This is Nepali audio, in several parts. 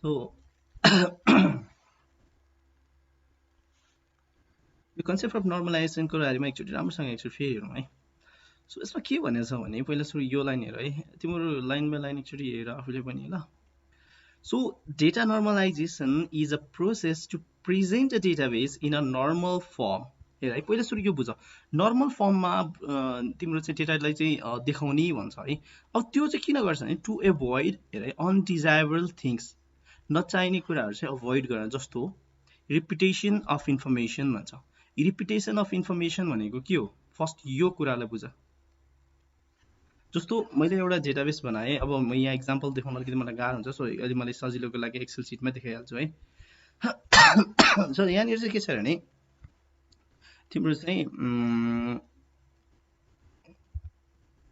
सो यो कन्सेप्ट अफ नर्मलाइजेसनको बारेमा एकचोटि राम्रोसँग एकचोटि फेरि हेरौँ है। सो यसमा के भनेछ भने पहिला सुरु यो लाइन हेर है, तिम्रो लाइन बाई लाइन एकचोटि हेर आफूले पनि ल। So data normalization is a process to present a database in a normal form. हेर है, पहिला सुरु यो बुझ, नर्मल फर्ममा तिम्रो चाहिँ डेटालाई चाहिँ देखाउने भन्छ है। अब त्यो चाहिँ किन गर्छ भने टु एभोइड, हेर है, अनडिजायरेबल थिङ्स, नचाहिने कुराहरू चाहिँ अभोइड गर्न, जस्तो रिपिटेसन अफ इन्फर्मेसन भन्छ। रिपिटेसन अफ इन्फर्मेसन भनेको के हो, फर्स्ट यो कुरालाई बुझ। जस्तो मैले एउटा डेटाबेस बनाएँ, अब म यहाँ इक्जाम्पल देखाउन अलिकति मलाई गाह्रो हुन्छ, सो अहिले मैले सजिलोको लागि एक्सेल सिटमा देखाइहाल्छु है। सो यहाँनिर चाहिँ के छ भने तिम्रो चाहिँ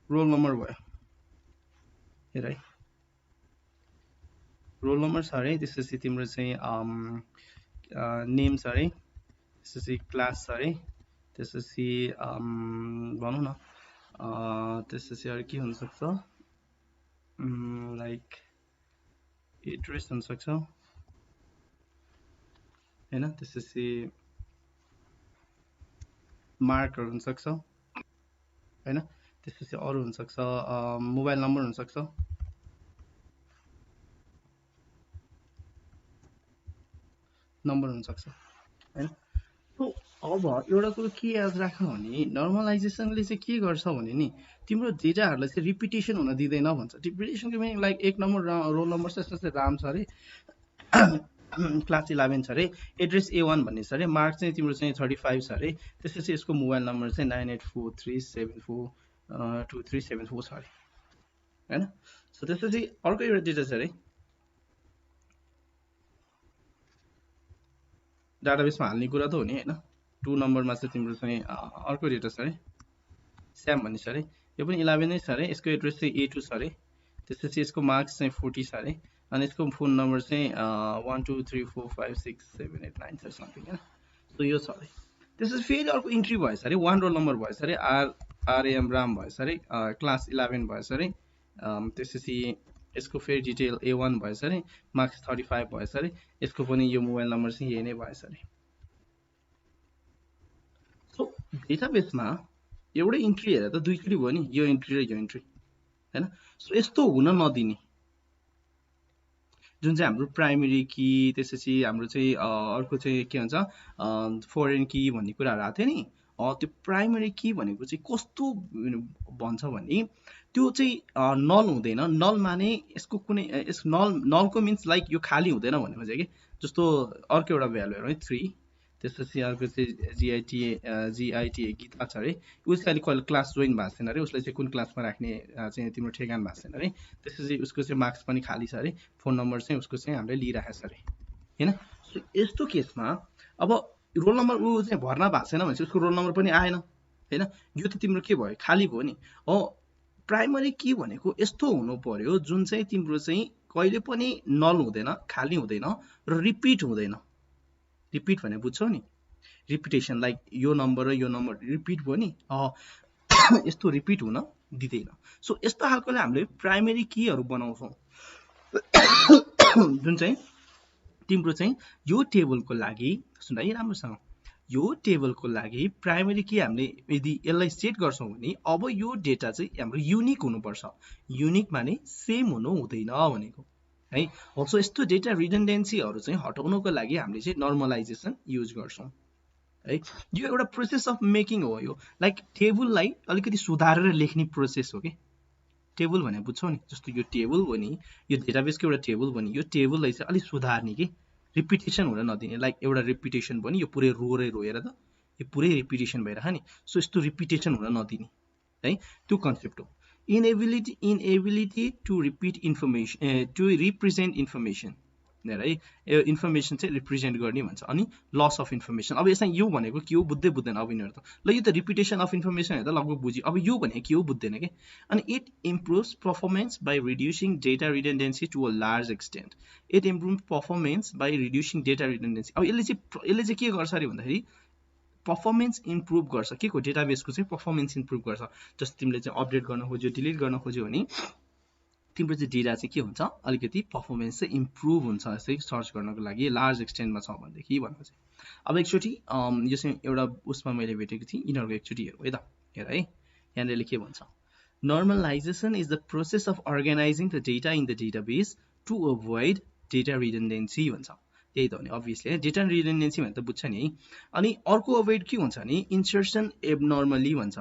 रोल नम्बर भयो, हेर है, रोल नम्बर छ अरे, त्यसपछि तिम्रो चाहिँ नेम छ अरे, त्यसपछि क्लास छ अरे, त्यसपछि भनौँ न त्यसपछि अरू के हुनसक्छ, लाइक एड्रेस हुनसक्छ होइन, त्यसपछि मार्कहरू हुनसक्छ होइन, त्यसपछि अरू हुनसक्छ मोबाइल नम्बर हुनसक्छ, नम्बर हुनसक्छ होइन। सो अब एउटा कुरो के याद राख भने नर्मलाइजेसनले चाहिँ के गर्छ भने नि तिम्रो डेटाहरूलाई चाहिँ रिपिटेसन हुन दिँदैन भन्छ। रिपिटेसनको मिनिङ लाइक एक नम्बर रोल नम्बर छ, जस्तै राम छ अरे, क्लास 11 छ अरे, एड्रेस A1 भन्ने छ अरे, मार्क चाहिँ तिम्रो चाहिँ 35 छ अरे, त्यसपछि यसको मोबाइल नम्बर चाहिँ 9843742374 छ अरे होइन। सो त्यसपछि अर्को एउटा डेटा छ अरे, डाटाबेसमा हाल्ने कुरा त हो नि होइन। 2 नम्बरमा चाहिँ तिम्रो चाहिँ अर्को डेटा छ अरे, स्याम भन्ने छ अरे, यो पनि 11 नै छ अरे, यसको एड्रेस चाहिँ A2 छ अरे, त्यसपछि यसको मार्क्स चाहिँ 40 छ अरे, अनि यसको फोन नम्बर चाहिँ 12345678 छ समथिङ होइन। सो यो छ अरे, त्यसपछि फेरि अर्को इन्ट्री भएछ अरे, 1 रोल नम्बर भएछ अरे, RAM राम भएछ अरे, क्लास 11 भएछ अरे, त्यसपछि यसको फेरि डिटेल A1 भएछ अरे, मार्क्स 35 भएछ अरे, यसको पनि यो मोबाइल नम्बर चाहिँ यही नै भएछ अरे। सो डेटाबेसमा एउटै इन्ट्री हेरेर त दुईचोटि भयो नि, यो इन्ट्री र यो इन्ट्री होइन। सो यस्तो हुन नदिने, जुन चाहिँ हाम्रो प्राइमेरी की, त्यसपछि हाम्रो चाहिँ अर्को चाहिँ के भन्छ फरेन की भन्ने कुराहरू आएको थियो नि, त्यो प्राइमेरी की भनेको चाहिँ कस्तो भन्छ भने त्यो चाहिँ नल हुँदैन। नल माने यसको कुनै नलको मिन्स लाइक यो खाली हुँदैन भन्ने बुझ्यो कि। जस्तो अर्को एउटा भ्यालु हेरौँ है 3, त्यसपछि अर्को चाहिँ जिआइटी गीता छ अरे, उसले अहिले कहिले क्लास जोइन भएको छैन अरे, उसलाई चाहिँ कुन क्लासमा राख्ने चाहिँ तिम्रो ठेगान भएको छैन अरे, त्यसपछि उसको चाहिँ मार्क्स पनि खाली छ अरे, फोन नम्बर चाहिँ उसको चाहिँ हामीले लिइराखेको छ अरे होइन। सो यस्तो केसमा अब रोल नम्बर ऊ चाहिँ भर्ना भएको छैन भनेपछि उसको रोल नम्बर पनि आएन होइन, यो त तिम्रो के भयो, खाली भयो नि। हो, प्राइमरी की भनेको यस्तो हुनु पर्यो जुन चाहिँ तिम्रो चाहिँ कहिले पनि नल हुँदैन, खाली हुँदैन र रिपिट हुँदैन। रिपिट भने बुझ्छौ नि, रिपिटेसन लाइक यो नम्बर र यो नम्बर रिपिट भयो नि, यस्तो रिपिट हुन दिँदैन। सो यस्तो खालकोले हामीले प्राइमेरी कीहरू बनाउँछौँ जुन चाहिँ तिम्रो चाहिँ यो टेबलको लागि, सुन है राम्रोसँग, यो टेबलको लागि प्राइमेरी की हामीले यदि यसलाई सेट गर्छौँ भने अब यो डेटा चाहिँ हाम्रो युनिक हुनुपर्छ। युनिक माने सेम हुनु हुँदैन भनेको है। सो यस्तो डेटा रिडन्डेन्सीहरू चाहिँ हटाउनको लागि हामीले चाहिँ नर्मलाइजेसन युज गर्छौँ है। यो एउटा प्रोसेस अफ मेकिङ हो, यो लाइक टेबललाई अलिकति सुधारेर लेख्ने प्रोसेस हो कि। टेबल भने बुझ्छौ नि, जस्तो यो टेबल हो नि, यो डेटाबेसको एउटा टेबल हो नि, यो टेबललाई चाहिँ अलिक सुधार्ने कि, रिपिटेसन हुन नदिने। लाइक एउटा रिपिटेसन भयो नि, यो पुरै रोएर त यो पुरै रिपिटेसन भइरह नि, सो यस्तो रिपिटेसन हुन नदिने है, त्यो कन्सेप्ट हो। Inability to repeat information, to represent information है, इन्फर्मेसन चाहिँ रिप्रेजेन्ट गर्ने भन्छ। अनि लस अफ इन्फर्मेसन, अब यसमा यो भनेको के हो बुझ्दै बुझ्दैन अब यिनीहरू त, ल यो त रिपिटेसन अफ इन्फर्मेसन त लगभग बुझ्यो, अब यो भनेको के हो बुझ्दैन कि। अनि it improves performance by reducing data redundancy to a large extent. It improve performance by reducing data redundancy. अब यसले चाहिँ के गर्छ अरे भन्दाखेरि पर्फर्मेन्स इम्प्रुभ गर्छ, के को, डेटाबेसको चाहिँ पर्फर्मेन्स इम्प्रुभ गर्छ। जस्तो तिमीले चाहिँ अपडेट गर्न खोज्यो, डिलिट गर्न खोज्यो भने तिम्रो चाहिँ डेटा चाहिँ के हुन्छ अलिकति पर्फर्मेन्स चाहिँ इम्प्रुभ हुन्छ यसै सर्च गर्नको लागि लार्ज एक्सटेन्टमा छ भनेदेखि भन्नु चाहिँ अब एकचोटि यो चाहिँ एउटा उसमा मैले भेटेको थिएँ यिनीहरूको एकचोटि हेरौँ है त हेर है यहाँनिर के भन्छ Normalization is the process of organizing the data in the database to avoid data redundancy भन्छ त्यही त हो नि अभियसली डेटा रिडन्डेन्सी भने त बुझ्छ नि है अनि अर्को अभोइड के हुन्छ नि इन्सर्सन एबनर्मली भन्छ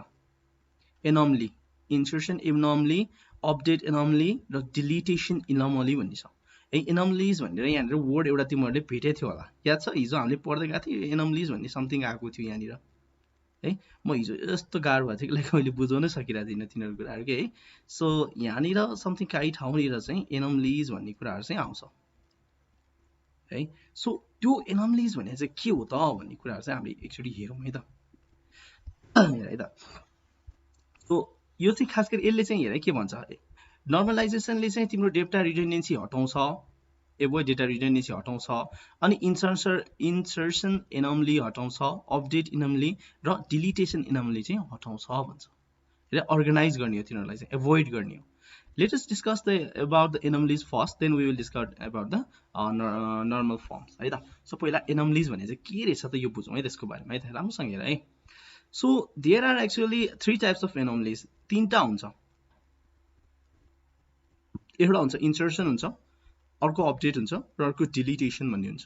एनोमली इन्सर्सन एबनर्मली अपडेट एनोमली र डिलिटेसन एनोमली भन्ने छ है एनोमलिज भनेर यहाँनिर वर्ड एउटा तिमीहरूले भेटेको थियो होला याद छ हिजो हामीले पढ्दै गएको थियो एनोमलिज भन्ने समथिङ आएको थियो यहाँनिर है म हिजो यस्तो गाह्रो भएको थियो कि मैले बुझाउनै सकिरहेको थिइनँ तिनीहरू कुराहरू के है सो यहाँनिर समथिङ काहीँ ठाउँनिर चाहिँ एनोमलिज भन्ने कुराहरू चाहिँ आउँछ है सो त्यो एनोमलिज भने चाहिँ के हो त भन्ने कुराहरू चाहिँ हामीले एकचोटि हेरौँ है त है त सो यो चाहिँ खास गरी यसले चाहिँ हेर के भन्छ नर्मलाइजेसनले चाहिँ तिम्रो डेटा रिडन्डेन्सी हटाउँछ एभोइड डेटा रिडन्डेन्सी हटाउँछ अनि इन्सर्सन एनोमली हटाउँछ अपडेट एनोमली र डिलिटेसन एनोमली चाहिँ हटाउँछ भन्छ र अर्गनाइज गर्ने हो तिनीहरूलाई चाहिँ एभोइड गर्ने हो let us discuss the about the anomalies first then we will discuss about the normal forms है त सो पहिला एनोमलिज भने चाहिँ के रहेछ त यो बुझौँ है त्यसको बारेमा है त राम्रोसँग हेर है so there are actually 3 types of anomalies तीनटा हुन्छ एउटा हुन्छ इन्सर्सन हुन्छ अर्को अपडेट हुन्छ र अर्को डिलिटेसन भन्ने हुन्छ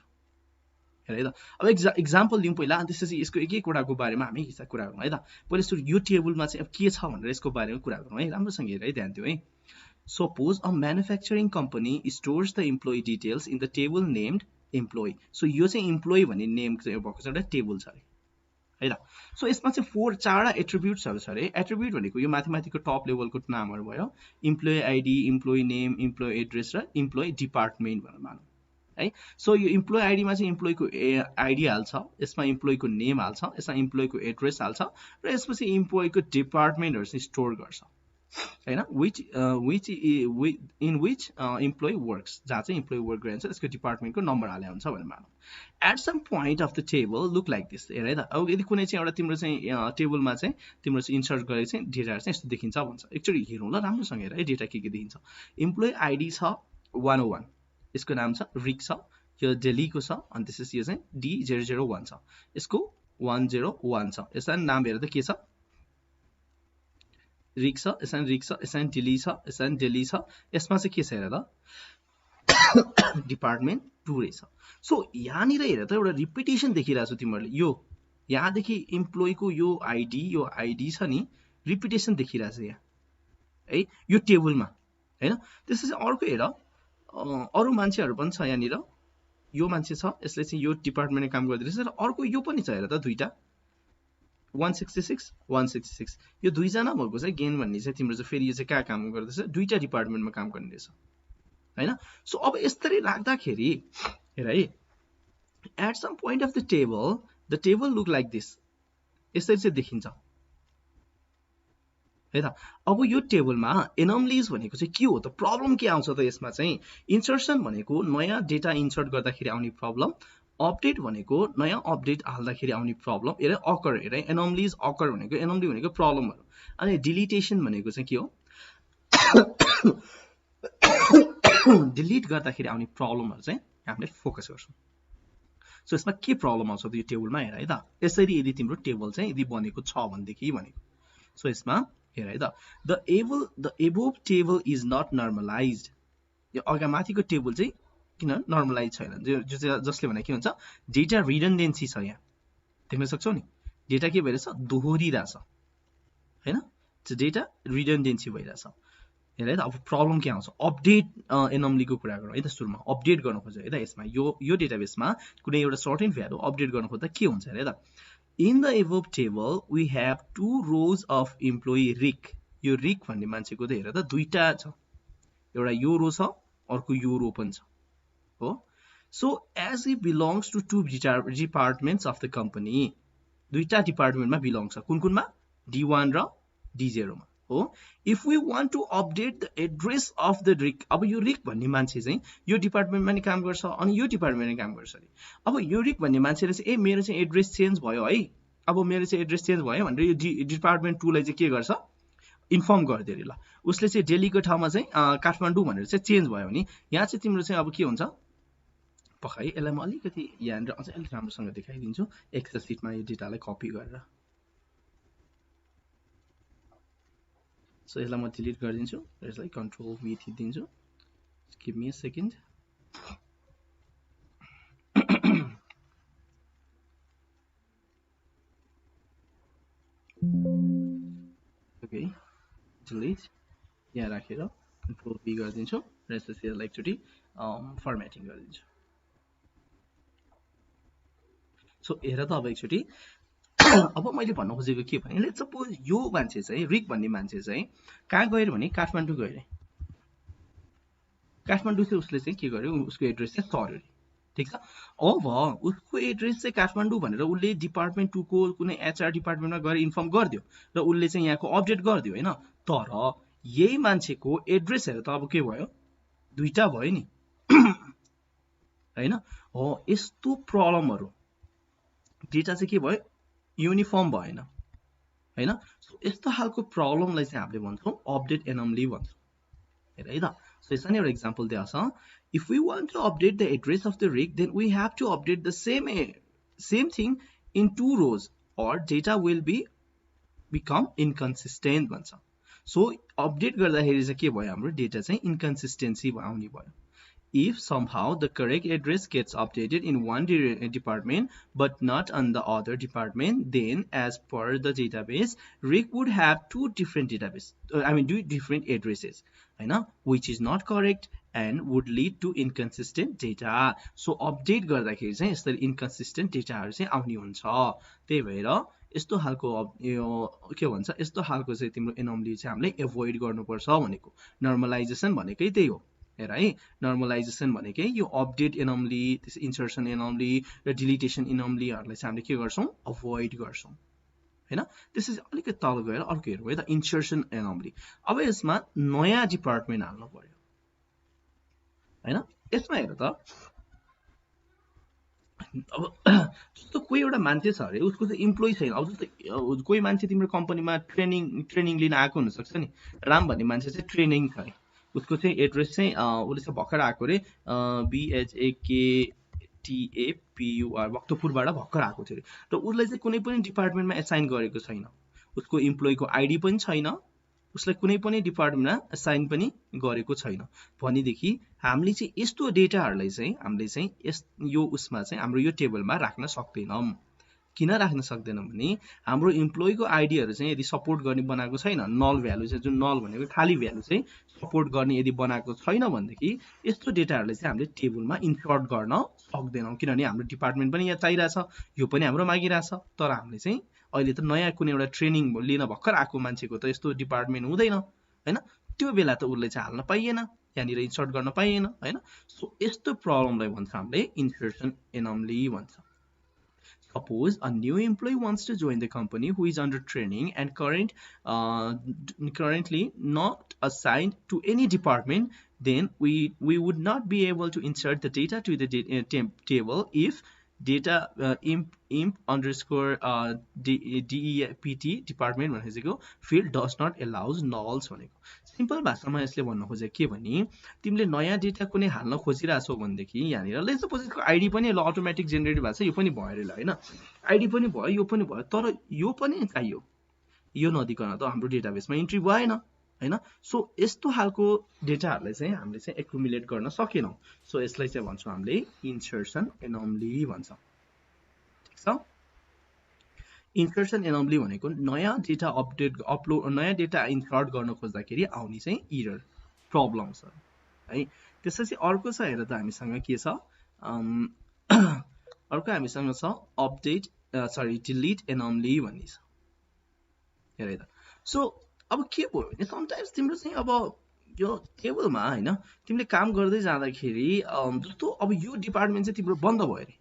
हेर है त अब एक्जाम्पल दिउँ पहिला अनि त्यसपछि यसको एक एकवटाको बारेमा हामी कुरा गरौँ है त पहिला सुरु यो टेबलमा चाहिँ अब के छ भनेर यसको बारेमा कुरा गरौँ है राम्रोसँग हेर है ध्यान दिऊ है suppose a manufacturing company stores the employee details in the table named employee so यो चाहिँ इम्प्लोइ भन्ने नेम चाहिँ भएको छ एउटा टेबल छ है त सो यसमा चाहिँ चारवटा एट्रिब्युट्सहरू छ अरे एट्रिब्युट भनेको यो माथिको टप लेभलको नामहरू भयो employee ID employee name employee address र इम्प्लोइ डिपार्टमेन्ट भनेर मानौँ है सो यो इम्प्लोइ आइडीमा चाहिँ इम्प्लोइको आइडी हाल्छ यसमा इम्प्लोइको नेम हाल्छ यसमा इम्प्लोइको एड्रेस हाल्छ र यसपछि इम्प्लोइको डिपार्टमेन्टहरू चाहिँ स्टोर गर्छ हैन इन विच इम्प्लोइ वर्क्स जहाँ चाहिँ इम्प्लोइ वर्क गरिन्छ त्यसको डिपार्टमेन्टको नम्बर हाले हुन्छ भनेर मानौँ at some point of the table look like this हेर है त अब यदि कुनै चाहिँ एउटा तिम्रो चाहिँ टेबलमा चाहिँ तिम्रो चाहिँ इन्सर्ट गरेको चाहिँ डेटाहरू चाहिँ यस्तो देखिन्छ भन्छ एकचोटि हेरौँ ल राम्रोसँग हेर है डेटा के देखिन्छ इम्प्लोइ आइडी छ 101 यसको नाम छ रिक छ यो दिल्लीको छ अनि त्यसपछि यो चाहिँ D001 छ यसको 101 छ यसमा नाम हेर त के छ रिक छ यसमा रिक छ यसमा दिल्ली छ यसमा दिल्ली छ यसमा चाहिँ के छ हेर त डिपार्टमेन्ट 2 रहेछ सो यहाँनिर हेर त एउटा रिपिटेसन देखिरहेको छु तिमीहरूले यो यहाँदेखि इम्प्लोइको यो आइडी छ नि रिपिटेसन देखिरहेको छ यहाँ है यो टेबलमा हैन त्यसपछि अर्को हेर अरु मान्छेहरू पनि छ यहाँनिर यो मान्छे छ यसले चाहिँ यो डिपार्टमेन्टमा काम गर्दैछ र अर्को यो पनि छ हेर त दुईटा 166 यो दुईजना भएको चाहिँ गेन भन्ने चाहिँ तिम्रो चाहिँ फेरि यो चाहिँ कहाँ काम गर्दैछ दुईटा डिपार्टमेन्टमा काम गर्ने रहेछ हैन सो अब यसरी राख्दाखेरि हेर है at some point of the table look like this यसरी चाहिँ देखिन्छ है त अब यो टेबलमा एनोमलिज भनेको चाहिँ के हो त प्रब्लम के आउँछ त यसमा चाहिँ इन्सर्सन भनेको नयाँ डेटा इन्सर्ट गर्दाखेरि आउने प्रब्लम अपडेट भनेको नयाँ अपडेट हाल्दाखेरि आउने प्रब्लम हेर अकर हेर एनोमलिज अकर भनेको एनोमली भनेको प्रब्लमहरु अनि डिलिटेसन भनेको चाहिँ के हो डिलिट गर्दाखेरि आउने प्रब्लमहरु चाहिँ हामीले फोकस गर्छौं सो यसमा के प्रब्लम आउँछ त यो टेबलमा हेर है त यसरी यदि तिम्रो टेबल चाहिँ यदि बनेको छ भनेदेखि भनेको सो यसमा हेर है त the above table is not normalized यो अगामाथिको टेबल चाहिँ किन नर्मलाइज छैन जसले भने के हुन्छ डेटा रिडन्डेन्सी छ यहाँ देख्न सक्छौ नि डेटा के भइरहेछ दोहोरिरहेछ हैन डेटा रिडन्डेन्सी भइरहेछ हेर है त अब प्रब्लम के आउँछ अपडेट एनोमलीको कुरा गरौँ है त सुरुमा अपडेट गर्न खोज्यो है त यसमा यो डेटाबेसमा कुनै एउटा सर्टेन भ्यालु अपडेट गर्न खोज्दा के हुन्छ हेर है त in the above table we have two rows of employee Rick यो रिक भन्ने मान्छेको त हेर त दुईटा छ एउटा यो रो छ अर्को यो रो पनि छ हो so as he belongs to two departments of the company दुईटा डिपार्टमेन्टमा बिलोंग छ कुनमा D1 र D0 मा हो if we want to update the address of the Rick अब यो रिक भन्ने मान्छे चाहिँ यो डिपार्टमेन्टमा नि काम गर्छ अनि यो डिपार्टमेन्टमा काम गर्छ नि अब यो रिक भन्ने मान्छेले चाहिँ ए मेरो चाहिँ एड्रेस चेन्ज भयो है अब मेरो चाहिँ एड्रेस चेन्ज भयो भनेर यो डिपार्टमेन्ट 2 लाई चाहिँ के गर्छ इन्फर्म गरिदियो अरे ल उसले चाहिँ दिल्लीको ठाउँमा चाहिँ काठमाडौँ भनेर चाहिँ चेन्ज भयो भने यहाँ चाहिँ तिम्रो चाहिँ अब के हुन्छ पखाइ यसलाई म अलिकति यहाँनिर अझै अलिक राम्रोसँग देखाइदिन्छु एक्सेल सिटमा यो डेटालाई कपी गरेर सो यसलाई म डिलिट गरिदिन्छु यसलाई कन्ट्रोल V थिचिदिन्छु give me a second okay delete यहाँ राखेर कन्ट्रोल V गरिदिन्छु र यसलाई एकचोटि फर्मेटिङ गरिदिन्छु सो हेर त अब एकचोटि अब मैले भन्न खोजेको के भने लेट्स सपोज यो मान्छे चाहिँ रिक भन्ने मान्छे चाहिँ कहाँ गएर भने काठमाडौँ गएर काठमाडौँ चाहिँ उसले चाहिँ के गर्यो उसको एड्रेस चाहिँ सर्यो ठीक छ अब उसको एड्रेस चाहिँ काठमाडौँ भनेर उसले डिपार्टमेन्ट 2 को कुनै एचआर डिपार्टमेन्टमा गएर इन्फर्म गरिदियो र उसले चाहिँ यहाँको अपडेट गरिदियो हैन तर यही मान्छेको एड्रेसहरु त अब के भयो दुईटा भयो नि हैन हो यस्तो प्रब्लमहरु डेटा चाहिँ के भयो युनिफर्म भएन हैन सो यस्तो खालको प्रब्लमलाई चाहिँ हामीले भन्छौं अपडेट एनोमली भन्छौं हेर है त सो यसमा एउटा एक्जाम्पल दिएको छ if we want to update the address of the rig then we have to update the same thing in two rows or data will become inconsistent भन्छ सो अपडेट गर्दाखेरि चाहिँ के भयो हाम्रो डेटा चाहिँ इन्कन्सिस्टेन्सी आउने भयो if somehow the correct address gets updated in one department but not on the other department then as per the database rig would have two different different addresses which is not correct and would lead to inconsistent data so update गर्दाखेरि चाहिँ यसरी inconsistent dataहरु चाहिँ आउने हुन्छ त्यही भएर यस्तो खालको यो के भन्छ यस्तो खालको चाहिँ तिम्रो एनोमली चाहिँ हामीले एभोइड गर्नुपर्छ भनेको नर्मलाइजेसन भनेकै त्यही हो हेर है नर्मलाइजेसन भनेकै यो अपडेट एनोमली त्यसै इन्सर्सन एनोमली र डिलिटेसन एनोमलीहरुलाई चाहिँ हामीले के गर्छौं अभोइड गर्छौं हैन त्यसैले अलिकति तल गएर अर्को हेरौँ है त इन्सर्सन एनोमली अब यसमा नयाँ डिपार्टमेन्ट हाल्नु पर्यो हैन यसमा हेर त अब जस्तो कोही एउटा मान्छे छ अरे उसको चाहिँ इम्प्लोइ छैन अब जस्तो कोही मान्छे तिम्रो कम्पनीमा ट्रेनिङ लिन आएको हुन सक्छ नि राम भन्ने मान्छे चाहिँ ट्रेनिङ छ उसको चाहिँ एड्रेस चाहिँ उले चाहिँ भर्खर आएको रे BHAKTAPUR भक्तपुरबाट भर्खर आएको थियो र उसलाई चाहिँ कुनै पनि डिपार्टमेन्टमा असाइन गरेको छैन उसको इम्प्लोइको आईडी पनि छैन उसलाई कुनै पनि डिपार्टमेन्टमा असाइन पनि गरेको छैन भनेदेखि हामीले चाहिँ यस्तो डेटाहरुलाई चाहिँ हामीले चाहिँ यो उसमा चाहिँ हाम्रो यो टेबलमा राख्न सक्दैनौं किन राख्न सक्दैनौं भने हाम्रो इम्प्लोइको आईडीहरु चाहिँ यदि सपोर्ट गर्ने बनाएको छैन नल भ्यालु चाहिँ जुन नल भनेको खाली भ्यालु चाहिँ सपोर्ट गर्ने यदि बनाएको छैन भनेदेखि यस्तो डेटाहरुलाई चाहिँ हामीले टेबलमा इन्सर्ट गर्न सक्दैनौं किनभने हाम्रो डिपार्टमेन्ट पनि यहाँ चाहिरहेछ यो पनि हाम्रो मागिरहेछ तर हामीले चाहिँ अहिले त नयाँ कुनै एउटा ट्रेनिङ लिन भर्खर आएको मान्छेको त यस्तो डिपार्टमेन्ट हुँदैन हैन त्यो बेला त उसले चाहिँ हाल्न पाइएन यहाँनिर इन्सर्ट गर्न पाइएन हैन सो यस्तो प्रब्लमलाई भन्छ हामीले इन्सर्सन एनोमली भन्छ Suppose a new employee wants to join the company who is under training and currently not assigned to any department, then we would not be able to insert the data to the table if data imp underscore DEPT department भनेको field does not allows nulls भनेको सिम्पल भाषामा यसले भन्न खोजेको के भने तिमीले नयाँ डेटा कुनै हाल्न खोजिराछौ भनेदेखि यहाँनिर लेट्स सपोज यसको आईडी पनि ल अटोमेटिक जेनेरेट भएको छ यो पनि भयो ल हैन आईडी पनि भयो यो पनि भयो तर यो पनि चाहियो यो नदिकन त हाम्रो डेटाबेसमा इन्ट्री भएन हैन सो यस्तो हालको डेटाहरुलाई चाहिँ हामीले चाहिँ एक्युमुलेट गर्न सकेनौं सो यसलाई चाहिँ भन्छौं हामीले इन्सर्सन एनोमली भन्छ ठीक छ इन्सर्सन एनोमली भनेको नयाँ डेटा अपलोड नयाँ डेटा इन्सर्ट गर्न खोज्दाखेरि आउने चाहिँ एरर प्रब्लम छ है त्यसपछि अर्को छ हेर त हामीसँग के छ अर्को हामीसँग छ अपडेट डिलिट एनोमली भन्ने छ हेर है त सो अब के भयो भने समटाइम्स तिम्रो चाहिँ अब यो टेबलमा हैन तिमीले काम गर्दै जाँदाखेरि जस्तो अब यो डिपार्टमेन्ट चाहिँ तिम्रो बन्द भयो रे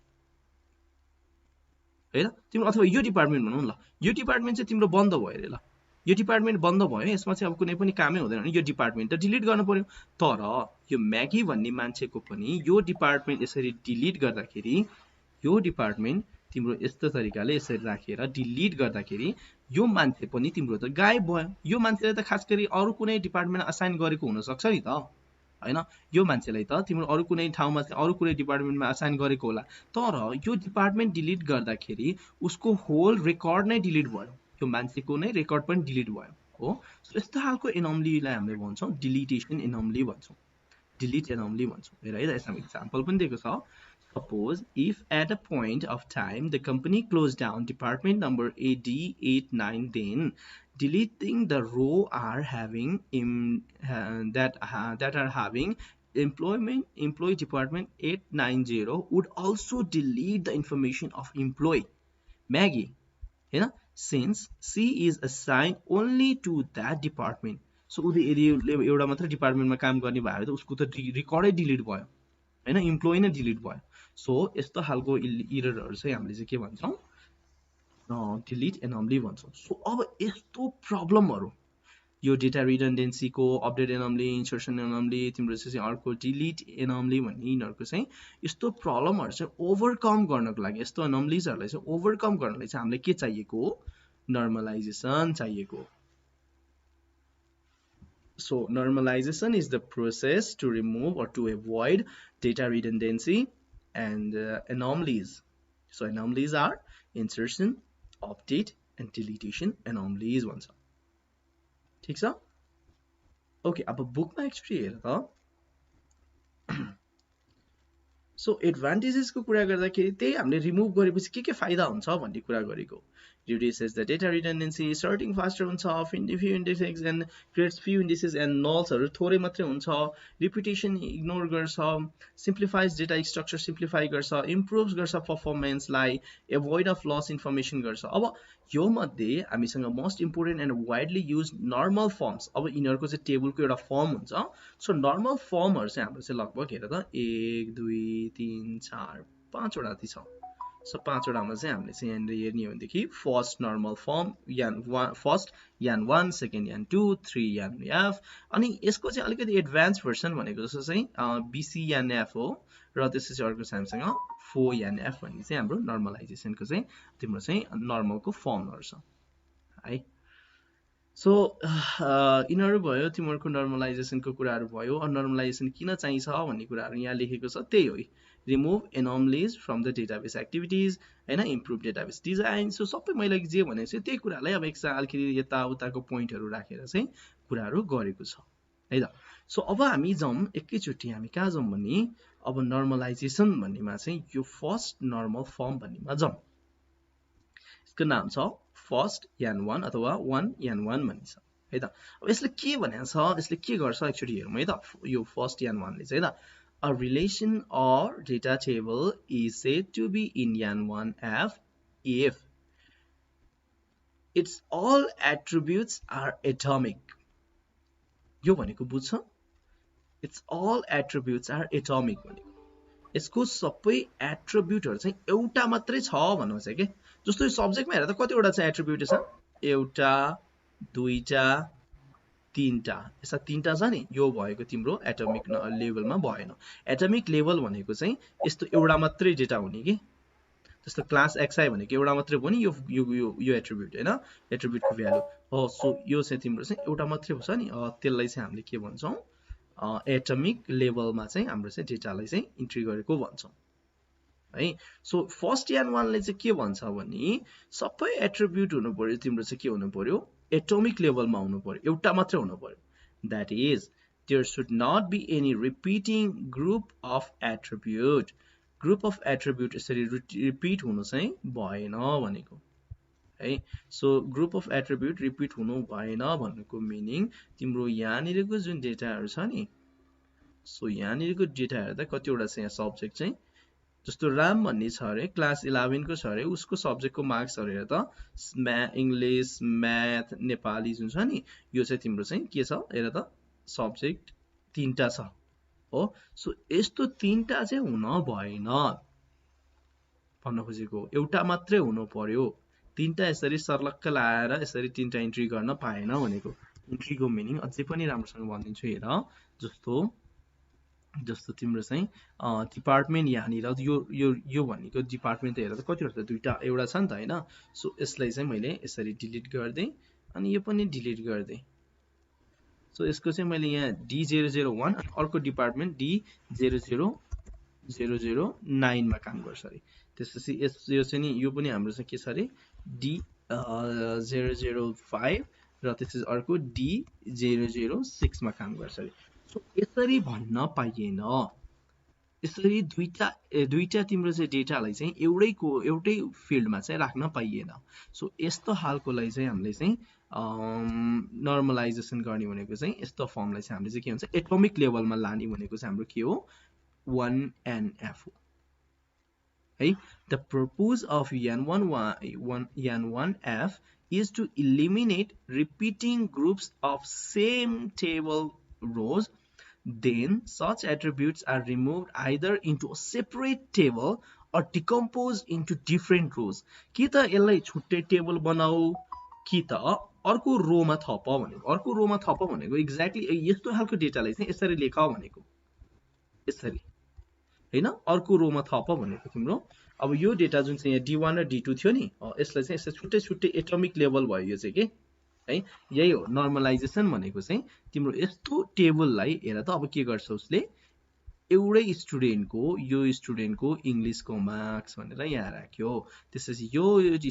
हैन तिम्रो अथवा यो डिपार्टमेन्ट भनौं ल यो डिपार्टमेन्ट चाहिँ तिम्रो बन्द भयो रे ल यो डिपार्टमेन्ट बन्द भयो यसमा चाहिँ अब कुनै पनि कामै हुँदैन भने यो डिपार्टमेन्ट त डिलिट गर्न पर्यो तर यो म्यागी भन्ने मान्छेको पनि यो डिपार्टमेन्ट यसरी डिलिट गर्दाखेरि यो डिपार्टमेन्ट तिम्रो यस्तो तरिकाले यसरी राखेर डिलिट गर्दाखेरि यो मान्छे पनि तिम्रो त गायब भयो। यो मान्छेलाई त खास गरी अरू कुनै डिपार्टमेन्टमा असाइन गरेको हुनसक्छ नि त होइन। यो मान्छेलाई त तिम्रो अरू कुनै ठाउँमा अरू कुनै डिपार्टमेन्टमा असाइन गरेको होला, तर यो डिपार्टमेन्ट डिलिट गर्दाखेरि उसको होल रेकर्ड नै डिलिट भयो, यो मान्छेको नै रेकर्ड पनि डिलिट भयो हो। यस्तो खालको एनोमलीलाई हामीले भन्छौँ डिलिटेसन एनोमली भन्छौँ, डिलिट एनोमली भन्छौँ। हेर है, यसमा इक्जाम्पल पनि दिएको छ। Suppose if at a point of time the company closed down department number AD89, then deleting the row are having that are having employee department 890 would also delete the information of employee Maggie, होइन, since she is assigned only to that department. So उसले यदि एउटा मात्र डिपार्टमेन्टमा काम गर्ने भयो त उसको त रेकर्डै डिलिट भयो होइन, इम्प्लोइ नै डिलिट भयो। सो यस्तो खालको इररहरू चाहिँ हामीले चाहिँ के भन्छौँ, डिलिट एनोमली भन्छौँ। सो अब यस्तो प्रब्लमहरू, यो डेटा रिडन्डेन्सीको, अपडेट एनोमली, इन्सर्सन एनोमली, तिम्रो चाहिँ अर्को डिलिट एनोमली भन्ने यिनीहरूको चाहिँ यस्तो प्रब्लमहरू चाहिँ ओभरकम गर्नको लागि, यस्तो एनोमलिजहरूलाई चाहिँ ओभरकम गर्नलाई चाहिँ हामीलाई के चाहिएको हो, नर्मलाइजेसन चाहिएको। So normalization is the process to remove or to avoid data redundancy and anomalies. So anomalies are insertion, update and deletion anomalies भन्छ। ठीक छ? ओके, अब बुकमा एक्चुअली हेर त। सो एडभान्टेजेसको कुरा गर्दाखेरि त्यही हामीले रिमुभ गरेपछि के फाइदा हुन्छ भन्ने कुरा गरेको। Reduces the data redundancy, sorting faster हुन्छ, few indices and creates few indices and nullsहरू थोरै मात्रै हुन्छ, repetition इग्नोर गर्छ, simplifies data structure, simplify गर्छ, improves गर्छ performanceलाई, avoid of loss information गर्छ। अब यो मध्ये हामीसँग most important and widely use normal firms, अब यिनीहरूको चाहिँ टेबलको एउटा फर्म हुन्छ। सो नर्मल फर्महरू चाहिँ हाम्रो चाहिँ लगभग हेर त 1 2 3 4 5 वटा छ। सो 5 वटामा चाहिँ हामीले चाहिँ यहाँनिर हेर्ने हो भनेदेखि फर्स्ट नर्मल फर्म फर्स्ट यान 1, सेकेन्ड यान 2, 3 यान एफ, अनि यसको चाहिँ अलिकति एडभान्स भर्सन भनेको जस्तो चाहिँ बिसी यान एफ हो, र त्यसपछि अर्को चाहिँ हामीसँग 4 यान एफ भन्ने चाहिँ हाम्रो नर्मलाइजेसनको चाहिँ तिम्रो चाहिँ नर्मलको फर्महरू छ है। सो यिनीहरू भयो तिमीहरूको नर्मलाइजेसनको कुराहरू भयो। नर्मलाइजेसन किन चाहिन्छ भन्ने कुराहरू यहाँ लेखेको छ, त्यही हो, remove anomalies from the database activities होइन, इम्प्रुभ डेटाबेस डिजाइन। सो सबै मैले जे भनेको छु त्यही कुरालाई अब अलिकति यताउताको पोइन्टहरू राखेर चाहिँ कुराहरू गरेको छ है त। सो अब हामी जाउँ एकैचोटि, हामी कहाँ जाउँ भने अब नर्मलाइजेसन भन्नेमा चाहिँ यो फर्स्ट नर्मल फर्म भन्नेमा जाउँ। यसको नाम छ फर्स्ट यान 1 अथवा 1 यान 1 भन्ने छ है त। अब यसले के भनेको छ, यसले के गर्छ एक्चुअली हेरौँ है त। यो फर्स्ट यान 1 ले चाहिँ है त, a relation or data table is said to be in yan 1f if its all attributes are atomic। यो भनेको बुझ्छ, its all attributes are atomic भनेको यसको सबै एट्रिब्युटहरु चाहिँ एउटा मात्रै छ भन्नु छ के। जस्तो यो सब्जेक्टमा हेर्दा कतिवटा चाहिँ एट्रिब्युट छ, एउटा दुईटा तीनटा, यस्ता तीनटा छ नि, यो भएको तिम्रो एटमिक लेभलमा भएन। एटमिक लेभल भनेको चाहिँ यस्तो एउटा मात्रै डेटा हुने के, जस्तो क्लास xi भनेको एउटा मात्रै हो नि, यो यो यो यो एट्रिब्युट हैन, एट्रिब्युटको भ्यालु हो। सो यो चाहिँ तिम्रो चाहिँ एउटा मात्रै छ नि, त्यसलाई चाहिँ हामीले के भन्छौं, एटमिक लेभलमा चाहिँ हाम्रो चाहिँ डेटालाई चाहिँ इन्ट्री गरेको भन्छौं है। सो फर्स्ट यान 1 ले चाहिँ के भन्छ भने सबै एट्रिब्युट हुनु पर्यो तिम्रो चाहिँ के हुनु पर्यो, एटमिक लेभलमा हुनु पर्यो, एउटा मात्रै हुनु पर्यो। That is there should not be any repeating group of attribute. Group of attribute यसरी रिपिट हुनु चाहिँ भएन भनेको है। So group of attribute repeat हुनु भएन भन्नुको मिनिङ तिम्रो यहाँनिरको जुन डेटाहरु छ नि, सो यहाँनिरको डेटा हेर्दा कतिवटा छ यहाँ सब्जेक्ट चाहिँ, जस्तो राम भन्ने छ अरे, क्लास 11 को छ अरे, उसको सब्जेक्टको मार्क्स अरे हेर त, इंग्लिश म्याथ नेपाली जुन छ नि, यो चाहिँ तिम्रो चाहिँ के छ हेर त, सब्जेक्ट तीनटा छ हो। सो यस्तो तीनटा चाहिँ हुन भएन भन्न खोजेको, एउटा मात्रै हुनु पर्यो। तीनटा यसरी सर्लक्क लाएर यसरी तीनटा इन्ट्री गर्न पाएन भनेको। इन्ट्रीको मिनिङ अझै पनि राम्रोसँग भनिदिन्छु हेर। जस्तो जस्तो तिम्रो चाहिँ डिपार्टमेन्ट यहाँनिर यो भनेको डिपार्टमेन्ट त हेर त कतिवटा त दुईटा एउटा छ नि त होइन सो यसलाई चाहिँ मैले यसरी डिलिट गरिदिएँ अनि यो पनि डिलिट गरिदिएँ सो यसको चाहिँ मैले यहाँ D001 अनि अर्को डिपार्टमेन्ट D00009 मा काम गर्छ अरे त्यसपछि यो चाहिँ नि यो पनि हाम्रो चाहिँ के छ अरे D005 र त्यसपछि अर्को D006 मा काम गर्छ अरे सो यसरी भन्न पाइएन यसरी दुईटा तिम्रो चाहिँ डेटालाई चाहिँ एउटै फिल्डमा चाहिँ राख्न पाइएन सो यस्तो हालकोलाई चाहिँ हामीले चाहिँ नर्मलाइजेसन गर्ने भनेको चाहिँ यस्तो फर्मलाई चाहिँ हामीले चाहिँ के भन्छ एटोमिक लेभलमा लाने भनेको चाहिँ हाम्रो के हो 1NF हो है the purpose of N1F is to eliminate repeating groups of same table rows. Then such attributes are removed either into a separate table or decomposed into different rows. कि त यसलाई छुट्टै टेबल बनाऊ कि त अर्को रोमा थप भनेको अर्को रोमा थप भनेको एक्ज्याक्टली यस्तो खालको डेटालाई चाहिँ यसरी लेख भनेको यसरी हैन अर्को रोमा थप भनेको तिम्रो अब यो डेटा जुन चाहिँ यहाँ D1 र D2 थियो नि यसलाई चाहिँ यसरी छुट्टै छुट्टै एटोमिक लेभल भयो यो चाहिँ के है यही हो नर्मलाइजेसन भनेको चाहिँ तिम्रो यस्तो टेबललाई हेर त अब के गर्छ उसले एउटै स्टुडेन्टको यो स्टुडेन्टको इंग्लिशको मार्क्स भनेर यहाँ राख्यो त्यसपछि यो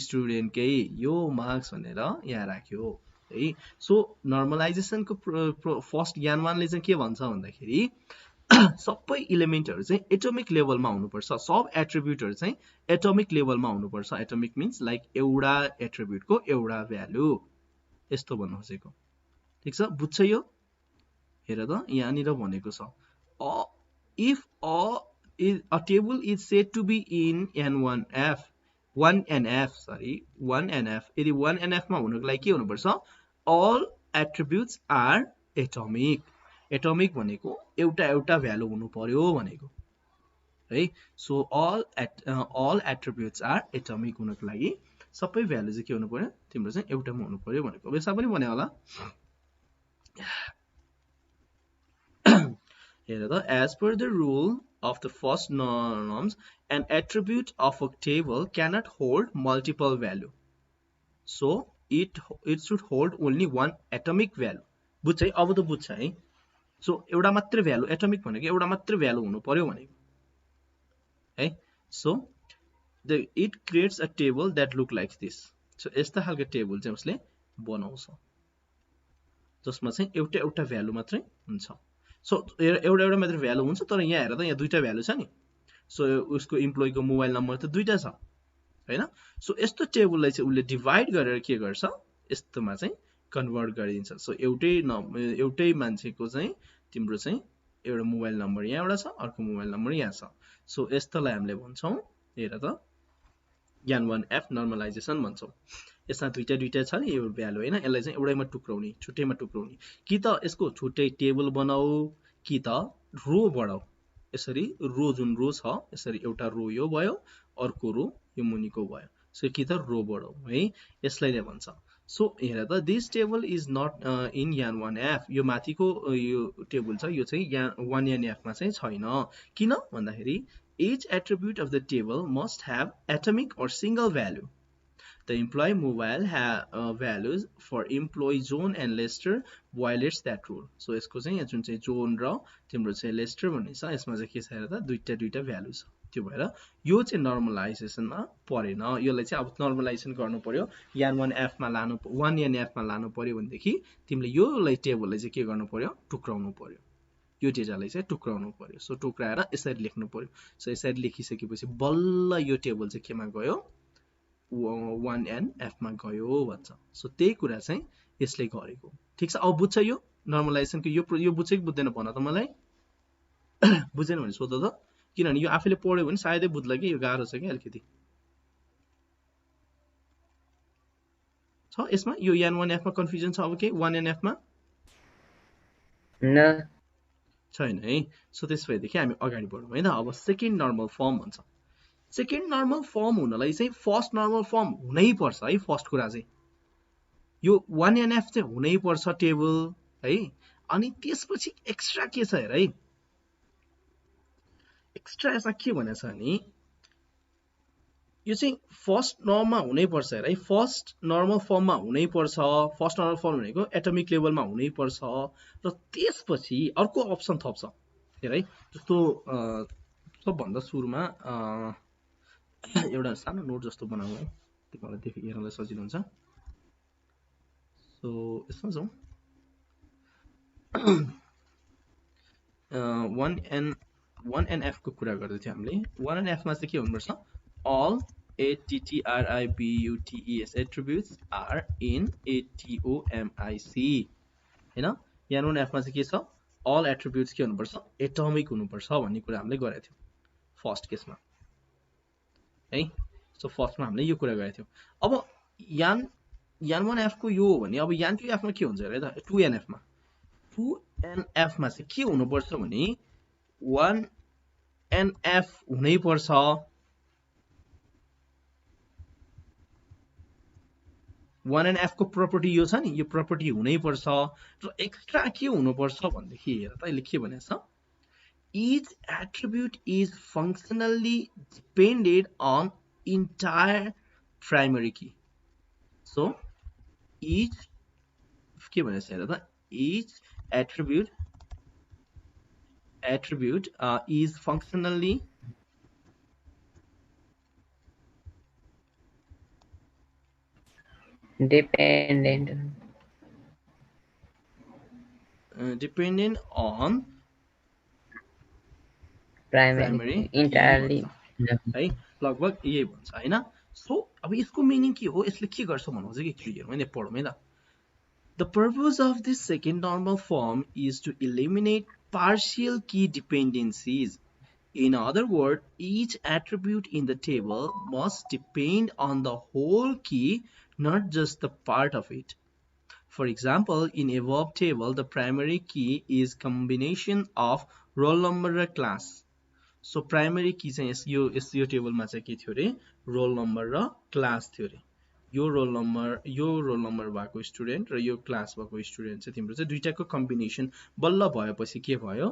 स्टुडेन्टकै यो मार्क्स भनेर यहाँ राख्यो है सो नर्मलाइजेसनको फर्स्ट ज्ञानवानले चाहिँ के भन्छ भन्दाखेरि सबै इलिमेन्टहरु चाहिँ एटोमिक लेभलमा हुनुपर्छ सब एट्रिब्युटहरु चाहिँ एटोमिक लेभलमा हुनुपर्छ एटोमिक मिन्स लाइक एउटा एट्रिब्युटको एउटा भ्यालु यस्तो भन्नु खोजेको ठीक छ बुझ्छ यो हेर त यहाँनिर भनेको छ if a table is said to be in N1F 1NF यदि 1NF मा हुनको लागि के हुनुपर्छ all attributes are atomic भनेको एउटा भ्यालु हुनु पर्यो भनेको है so all attributes are atomic हुनको लागि सबै भ्यालु चाहिँ के हुनु पर्यो तिम्रो चाहिँ एउटामा हुनु पर्यो भनेको अब यसमा पनि भने होला हेर त as per the rule of the first norms an attribute of a table cannot hold multiple value so it should hold only one atomic value बुझ्छ है अब त बुझ्छ है सो एउटा मात्र भ्यालु एटोमिक भनेको एउटा मात्र भ्यालु हुनु पर्यो भनेको है so it creates a table that look like this so यस्ता खालको टेबल चाहिँ उसले बनाउँछ जसमा चाहिँ एउटा भ्यालु मात्रै हुन्छ सो एउटा मात्र भ्यालु हुन्छ तर यहाँ हेर त यहाँ दुईटा भ्यालु छ नि सो उसको एम्प्लोयीको मोबाइल नम्बर त दुईटा छ हैन सो यस्तो टेबललाई चाहिँ उसले डिवाइड गरेर के गर्छ यस्तोमा चाहिँ कन्भर्ट गरिदिन्छ सो एउटै मान्छेको चाहिँ तिम्रो चाहिँ एउटा मोबाइल नम्बर यहाँ एउटा छ अर्को मोबाइल नम्बर यहाँ छ सो यस्तोलाई हामीले भन्छौं हेर त N1F नर्मलाइजेसन भन्छौं यसमा दुईटा छ नि यो भ्यालु हैन यसलाई चाहिँ एउटैमा टुक्राउने छुट्टैमा टुक्राउने कि त यसको छुट्टै टेबल बनाऊ कि त रो बढाऊ यसरी रो जुन रो छ यसरी एउटा रो यो भयो अर्को रो यो मुनिको भयो सो कि त रो बढाऊ है यसलाई नै भन्छ सो हेर त this table is not in N1F यो माथिको यो टेबल छ यो चाहिँ 1NF मा चाहिँ छैन किन भन्दाखेरि each attribute of the table must have atomic or single value the employee mobile values for employee zone and Lester violates that rule so यसको चाहिँ यहाँ जुन चाहिँ जोन र तिम्रो चाहिँ लेस्टर भन्ने छ यसमा चाहिँ के छ हेर त दुईटा भ्यालु छ त्यो भएर यो चाहिँ नर्मलाइजेसनमा परेन यसलाई चाहिँ अब नर्मलाइजेसन गर्नु पर्यो N1F मा लानु 1NF मा लानु पर्यो भनेदेखि तिमीले योलाई टेबललाई चाहिँ के गर्नु पर्यो टुक्राउनु पर्यो यो डेटालाई चाहिँ टुक्राउनु पर्यो सो टुक्राएर यसरी लेख्नु पर्यो सो यसरी लेखिसकेपछि बल्ल यो टेबल चाहिँ केमा गयो 1NF मा गयो भन्छ सो त्यही कुरा चाहिँ यसले गरेको ठीक छ अब बुझ्छ यो नर्मलाइजेसनको यो बुझ्छ कि बुझ्दैन भन त मलाई बुझेन भने सोध त किनभने यो आफैले पढ्यो भने सायदै बुझ्ला कि यो गाह्रो छ कि अलिकति छ यसमा यो N1F मा कन्फ्युजन छ अब के 1NF मा न छैन है सो त्यसपछि हामी अगाडि बढौँ हैन अब सेकेन्ड नर्मल फर्म भन्छ सेकेन्ड नर्मल फर्म हुनलाई चाहिँ फर्स्ट नर्मल फर्म हुनै पर्छ है फर्स्ट कुरा चाहिँ यो 1NF चाहिँ हुनै पर्छ टेबल है अनि त्यसपछि एक्स्ट्रा के छ हेर है एक्स्ट्रा यसमा के भनेछ भने यो चाहिँ फर्स्ट नर्ममा हुनै पर्छ है, फर्स्ट नर्मल फर्ममा हुनै पर्छ। फर्स्ट नर्मल फर्म भनेको एटमिक लेभलमा हुनै पर्छ र त्यसपछि अर्को अप्सन थप्छ है। जस्तो सबभन्दा सुरुमा एउटा सानो नोट जस्तो बनाऊ है, तिमीहरूलाई हेर्नलाई सजिलो हुन्छ। सो यसमा जाउँ, 1NF को कुरा गर्दै थियो हामीले। 1NF मा चाहिँ के हुनुपर्छ, all ATTRIBUTES attributes are in ATOMIC हैन। यहाँ 1NF मा चाहिँ के छ, all attributes के हुनुपर्छ, एटमिक हुनुपर्छ भन्ने कुरा हामीले गरेको थियौँ फर्स्ट केसमा है। सो फर्स्टमा हामीले यो कुरा गरेको थियौँ। अब यान 1F को यो हो भने अब यान 2F मा के हुन्छ हेर त, 2NF मा 2NF मा चाहिँ के हुनुपर्छ भने 1NF हुनै पर्छ। 1NF को प्रपर्टी यो छ नि, यो प्रपर्टी हुनै पर्छ र एक्स्ट्रा के हुनुपर्छ भन्देखि हेर त अहिले के भनेछ, each attribute is functionally dependent on entire primary key. So each के भनेछ हेर त, each attribute is functionally dependent on primary entirely है, लगभग यही भन्छ हैन। सो अब यसको मिनिङ के हो, यसले के गर्छ भन्नु चाहिँ एकचोटि हेरौँ है, पढौँ है त। The purpose of this second normal form is to eliminate partial key dependencies. In other words, each attribute in the table must depend on the whole key, not just the part of it. For example, in above table, the primary key is combination of roll number र class. So primary key चाहिँ यो टेबलमा चाहिँ के थियो रे, रोल नम्बर र क्लास थियो रे। यो रोल नम्बर भएको स्टुडेन्ट र यो क्लास भएको स्टुडेन्ट चाहिँ तिम्रो चाहिँ दुईटाको कम्बिनेसन बल्ल भएपछि के भयो,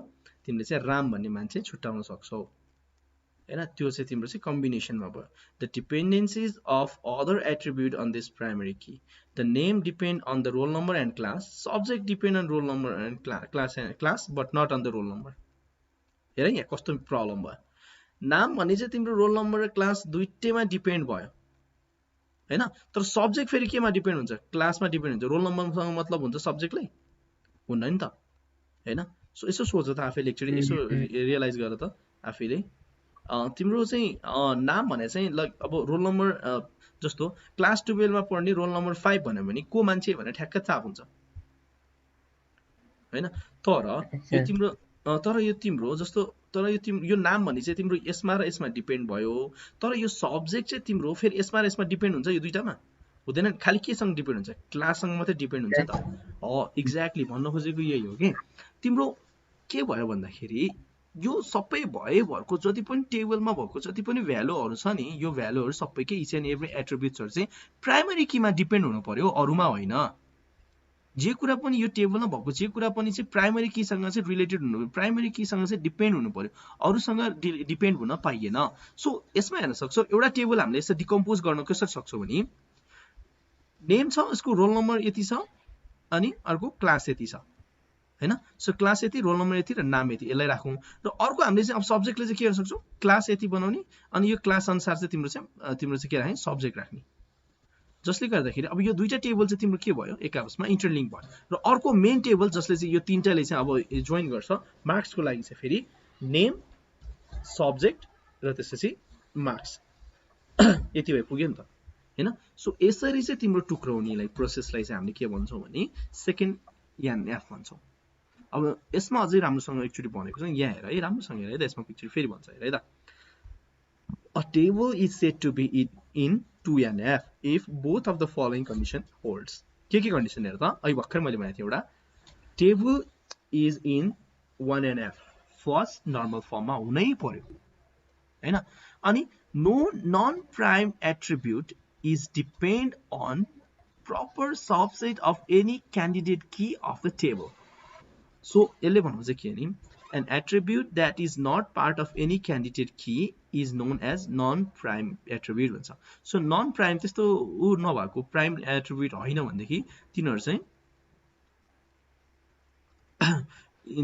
तिमीले चाहिँ राम भन्ने मान्छे छुट्याउन सक्छौ हैन। त्यो चाहिँ तिम्रो चाहिँ कम्बिनेसनमा भयो। The dependencies of other attribute on this primary key. The name depend on the roll number and class. Subject depend on roll number and class but not on the roll number. हेर यहाँ कस्तो प्रब्लम भयो, नाम भने चाहिँ तिम्रो रोल नम्बर र क्लास दुईटैमा डिपेन्ड भयो हैन, तर सब्जेक्ट फेरि केमा डिपेन्ड हुन्छ, क्लासमा डिपेन्ड हुन्छ। रोल नम्बरसँग मतलब हुन्छ सब्जेक्टलाई, हुन्न नि त हैन। सो यसो सोच त आफैले एकचोटि, यसो रियलाइज गर त आफैले। तिम्रो चाहिँ नाम भने चाहिँ अब रोल नम्बर जस्तो क्लास 12 मा पढ्ने रोल नम्बर 5 भन्यो भने को मान्छे भने ठ्याक्क थाहा हुन्छ हैन। तर यो तिम्रो जस्तो, तर यो नाम भने चाहिँ तिम्रो यसमा र यसमा डिपेन्ड भयो, तर यो सब्जेक्ट चाहिँ तिम्रो फेरि यसमा र यसमा डिपेन्ड हुन्छ, यो दुईटामा हुँदैन, खालि केसँग डिपेन्ड हुन्छ, क्लाससँग मात्रै डिपेन्ड हुन्छ त। एक्ज्याक्टली भन्न खोजेको यही हो कि तिम्रो के भयो भन्दाखेरि यो सबै भरको जति पनि टेबलमा भएको जति पनि भ्यालुहरू छ नि, यो भ्यालुहरू सबैकै इच एन्ड एभ्री एट्रिब्युट्सहरू चाहिँ प्राइमरी कीमा डिपेन्ड हुनु पर्यो, अरूमा होइन। जे कुरा पनि यो टेबलमा भएको जे कुरा पनि चाहिँ प्राइमरी कीसँग चाहिँ रिलेटेड हुनु, प्राइमरी कीसँग चाहिँ डिपेन्ड हुनु पर्यो, अरूसँग डिपेन्ड हुन पाइएन। सो यसमा हेर्न सक्छौ, एउटा टेबल हामीले यसो डिकम्पोज गर्न कसरी सक्छौ भने नेम छ, यसको रोल नम्बर यति छ अनि अर्को क्लास यति छ हैन। सो क्लास यति, रोल नम्बर यति र नाम यति, यसलाई राखौं। र अर्को हामीले चाहिँ अब सब्जेक्टले चाहिँ के गर्न सक्छौ, क्लास यति बनाउने अनि यो क्लास अनुसार चाहिँ तिम्रो चाहिँ के राख्ने, सब्जेक्ट राख्ने। जसले गर्दाखेरि अब यो दुईटा टेबल चाहिँ तिम्रो के भयो, एक आपसमा इन्टरलिङ्क भयो। र अर्को मेन टेबल जसले चाहिँ यो तीनटाले चाहिँ अब जोइन गर्छ मार्क्सको लागि चाहिँ फेरि नेम, सब्जेक्ट र त्यसपछि मार्क्स यति भए पुग्यो नि त हैन। सो यसरी चाहिँ तिम्रो टुक्राउनेलाई प्रोसेसलाई चाहिँ हामीले के भन्छौँ भने सेकेन्ड NF भन्छौँ। अब यसमा अझै राम्रोसँग एकचोटि भनेको छ, यहाँ हेर है, राम्रोसँग हेर है त, यसमा पिक्चर फेरि भन्छ हेर है त। A table is said to be in 2NF if both of the following condition holds. के कन्डिसन हेर त, अहिले भर्खर मैले भनेको थिएँ एउटा, table is in 1NF first normal फर्ममा हुनै पर्यो हैन। अनि no non prime attribute is depend on proper subset of any candidate key of the table. So यसले भन्नु चाहिँ के नि, An attribute that is not part of any candidate key is known as non-prime attribute भन्छ. सो नन प्राइम त्यस्तो उ नभएको प्राइम एट्रिब्युट होइन भनेदेखि तिनीहरू चाहिँ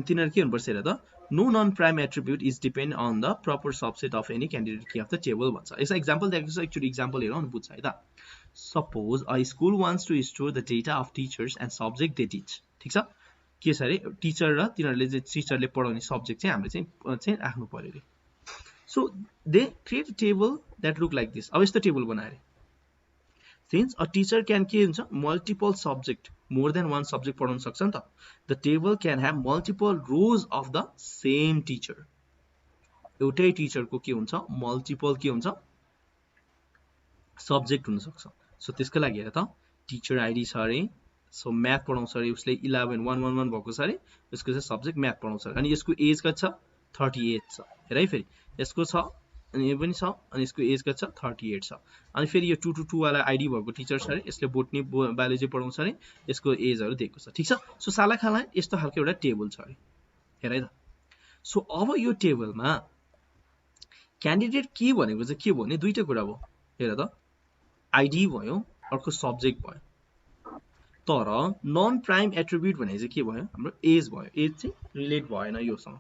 तिनीहरू के हुनुपर्छ हेर त. No non-prime attribute is depend on the proper subset of any candidate key of the table भन्छ. यसको एक्जाम्पल दिएको छ, एक्चुअली एक्जाम्पल हेरौँ अनि बुझ्छ है त. Suppose a school wants to store the data of teachers and subject they teach. ठिक छ, के छ अरे टिचर र तिनीहरूले चाहिँ टिचरले पढाउने सब्जेक्ट चाहिँ हामीले चाहिँ राख्नु पर्यो अरे. So they create a table that look like this. अब यस्तो टेबल बनाएर since a teacher can के हुन्छ multiple subject, more than one subject पढाउन सक्छ नि त. The table can have multiple rows of the same teacher. एउटै टिचरको के हुन्छ मल्टिपल के हुन्छ सब्जेक्ट हुन सक्छ. सो त्यसको लागि हेर त टिचर आइडी छ अरे. सो म्याथ पढाउँछ अरे उसले 11111 भएको छ अरे. यसको चाहिँ सब्जेक्ट म्याथ पढाउँछ अरे. अनि यसको एज कति छ 38 छ. हेर है फेरि यसको छ अनि यो पनि छ अनि यसको एज कति छ 38 छ. अनि फेरि यो 222 वाला आइडी भएको टिचर छ अरे. यसले बोटनी बायोलोजी पढाउँछ अरे. यसको एजहरू दिएको छ. ठिक छ. सो साला खाला यस्तो खालको एउटा टेबल छ अरे. हेर है त. सो अब यो टेबलमा क्यान्डिडेट की भनेको चाहिँ के भयो भने दुईटा कुरा भयो. हेर त आइडी भयो अर्को सब्जेक्ट भयो. तर नन प्राइम एट्रिब्युट भनेको चाहिँ के भयो हाम्रो एज भयो. एज चाहिँ रिलेट भएन योसँग.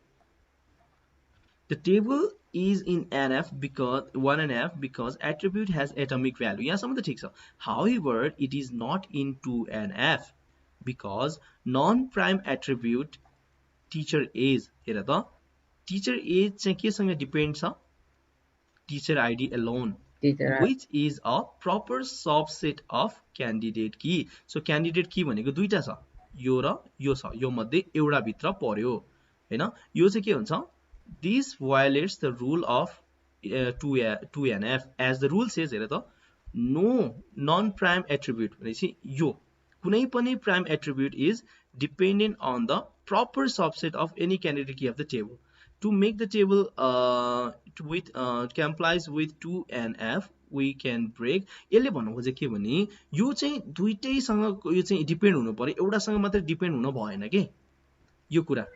The table is in NF because 1 NF because attribute has atomic value. यहाँसम्म त ठिक छ. However, it is not in 2 NF because non-prime attribute teacher age. हेर त teacher age चाहिँ केसँग डिपेन्ड छ teacher ID alone, which is a proper subset of candidate key. So candidate key भनेको दुईटा छ यो र यो छ. यो मध्ये एउटा भित्र पर्यो हैन. यो चाहिँ के हुन्छ this violates the rule of 2NF as the rule says. हेर त no non-prime attribute भनेपछि यो कुनै पनि prime attribute is dependent on the proper subset of any candidate key of the table. To make the table complies with 2NF we can break. यसले भन्नु खोजे के भने यो चाहिँ दुईटैसँग यो चाहिँ डिपेन्ड हुनु पर्यो. एउटासँग मात्र डिपेन्ड हुन भएन के. यो कुरा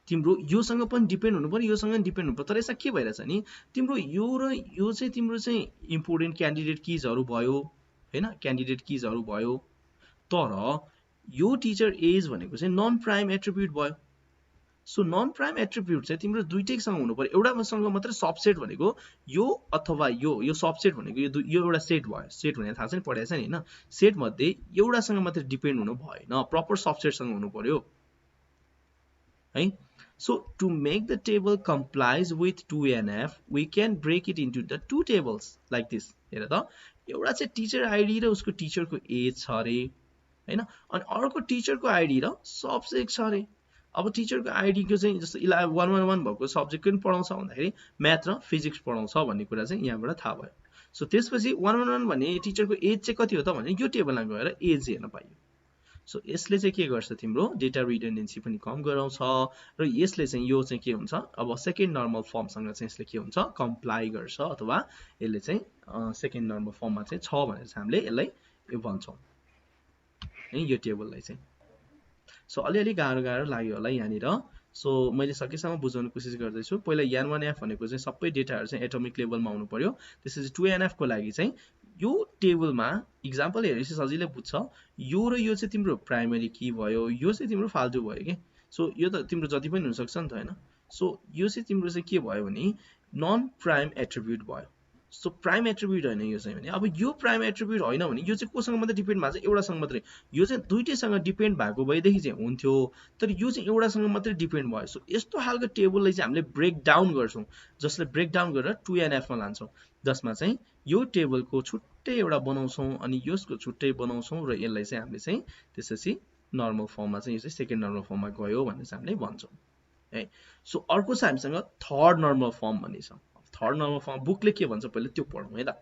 तिम्रो योसँग पनि डिपेन्ड हुनु पर्यो योसँग पनि डिपेन्ड हुनु पर्यो. तर यसमा के भइरहेछ नि तिम्रो यो र यो चाहिँ तिम्रो चाहिँ इम्पोर्टेन्ट क्यान्डिडेट किजहरू भयो हैन. क्यान्डिडेट किजहरू भयो. तर यो टिचर एज भनेको चाहिँ नन प्राइम एट्रिब्युट भयो. सो नन प्राइम एट्रिब्युट चाहिँ तिम्रो दुईटैसँग हुनु पर्यो. एउटासँग मात्र सबसेट भनेको यो अथवा यो सबसेट भनेको यो एउटा सेट भयो. सेट भनेको थाहा छ नि पढाएको छ नि हैन. सेट मध्ये एउटासँग मात्र डिपेन्ड हुनु भएन प्रपर सबसेटसँग हुनु पर्यो है. So to make the table complies with 2NF we can break it into the two tables like this. हेर त एउटा चाहिँ टिचर आइडी र उसको टिचरको एज छ अरे हैन. अनि अर्को टिचरको आइडी र सब्जेक्ट छ अरे. अब टिचरको आइडी को चाहिँ जस्तो 111 भएको सब्जेक्ट पनि पढाउँछ भन्दाखेरि म्याथ र फिजिक्स पढाउँछ भन्ने कुरा चाहिँ यहाँबाट थाहा भयो. सो त्यसपछि 111 भन्ने टिचरको एज चाहिँ कति हो त भने यो टेबलमा गएर एज हेर्न पाइयो. सो यसले चाहिँ के गर्छ तिम्रो डेटा रिडन्डेन्सी पनि कम गराउँछ र यसले चाहिँ यो चाहिँ के हुन्छ अब सेकेन्ड नर्मल फर्मसँग चाहिँ यसले के हुन्छ कम्प्लाई गर्छ अथवा यसले चाहिँ सेकेन्ड नर्मल फर्ममा चाहिँ छ भनेर चाहिँ हामीले यसलाई यो भन्छौँ है यो टेबललाई चाहिँ. सो अलिअलि गाह्रो लाग्यो होला यहाँनिर. सो मैले सकेसम्म बुझाउन कोसिस गर्दैछु. पहिला N1F भनेको चाहिँ सबै डेटाहरू चाहिँ एटोमिक लेभलमा आउनु पर्यो. त्यसपछि 2NF को लागि चाहिँ यो टेबलमा इक्जाम्पल हेरेपछि सजिलै बुझ्छ. यो र यो चाहिँ तिम्रो प्राइमरी की भयो. यो चाहिँ तिम्रो फाल्तु भयो के. सो यो त तिम्रो जति पनि हुन सक्छ नि त हैन. सो यो चाहिँ तिम्रो चाहिँ के भयो भने नन प्राइम एट्रिब्युट भयो. सो प्राइम एट्रिब्युट होइन यो चाहिँ भने अब यो प्राइम एट्रिब्युट होइन भने यो चाहिँ कोसँग मात्रै डिपेन्ड भएको छ एउटासँग मात्रै. यो चाहिँ दुईटैसँग डिपेन्ड भएको भएदेखि चाहिँ हुन्थ्यो. तर यो चाहिँ एउटासँग मात्रै डिपेन्ड भयो. सो यस्तो खालको टेबललाई चाहिँ हामीले ब्रेक डाउन गर्छौँ जसले ब्रेक डाउन गरेर 2NF मा लान्छौँ जसमा चाहिँ यो टेबलको छुट्टै एउटा बनाउँछौँ अनि यसको छुट्टै बनाउँछौँ र यसलाई चाहिँ हामीले चाहिँ त्यसपछि नर्मल फर्ममा चाहिँ यो चाहिँ सेकेन्ड नर्मल फर्ममा गयो भनेर चाहिँ हामीले भन्छौँ है. सो अर्को चाहिँ हामीसँग थर्ड नर्मल फर्म भन्ने छ. थर्ड नर्मल फर्म बुकले के भन्छ पहिले त्यो पढौँ है त.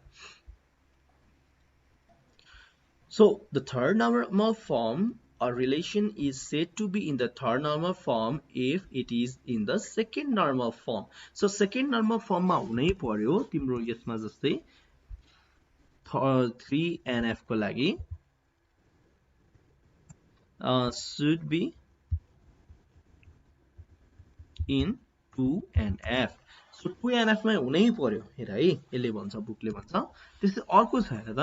So the third normal form a relation is said to be in the third normal form if it is in the second normal form. So second normal form मा हुनै पर्यो तिम्रो यसमा जस्तै 3NF को लागि should be in 2NF. So 2NF मै हुनै पर्यो हेर है, यसले भन्छ, बुकले भन्छ। त्यसै अर्को छ हेर त,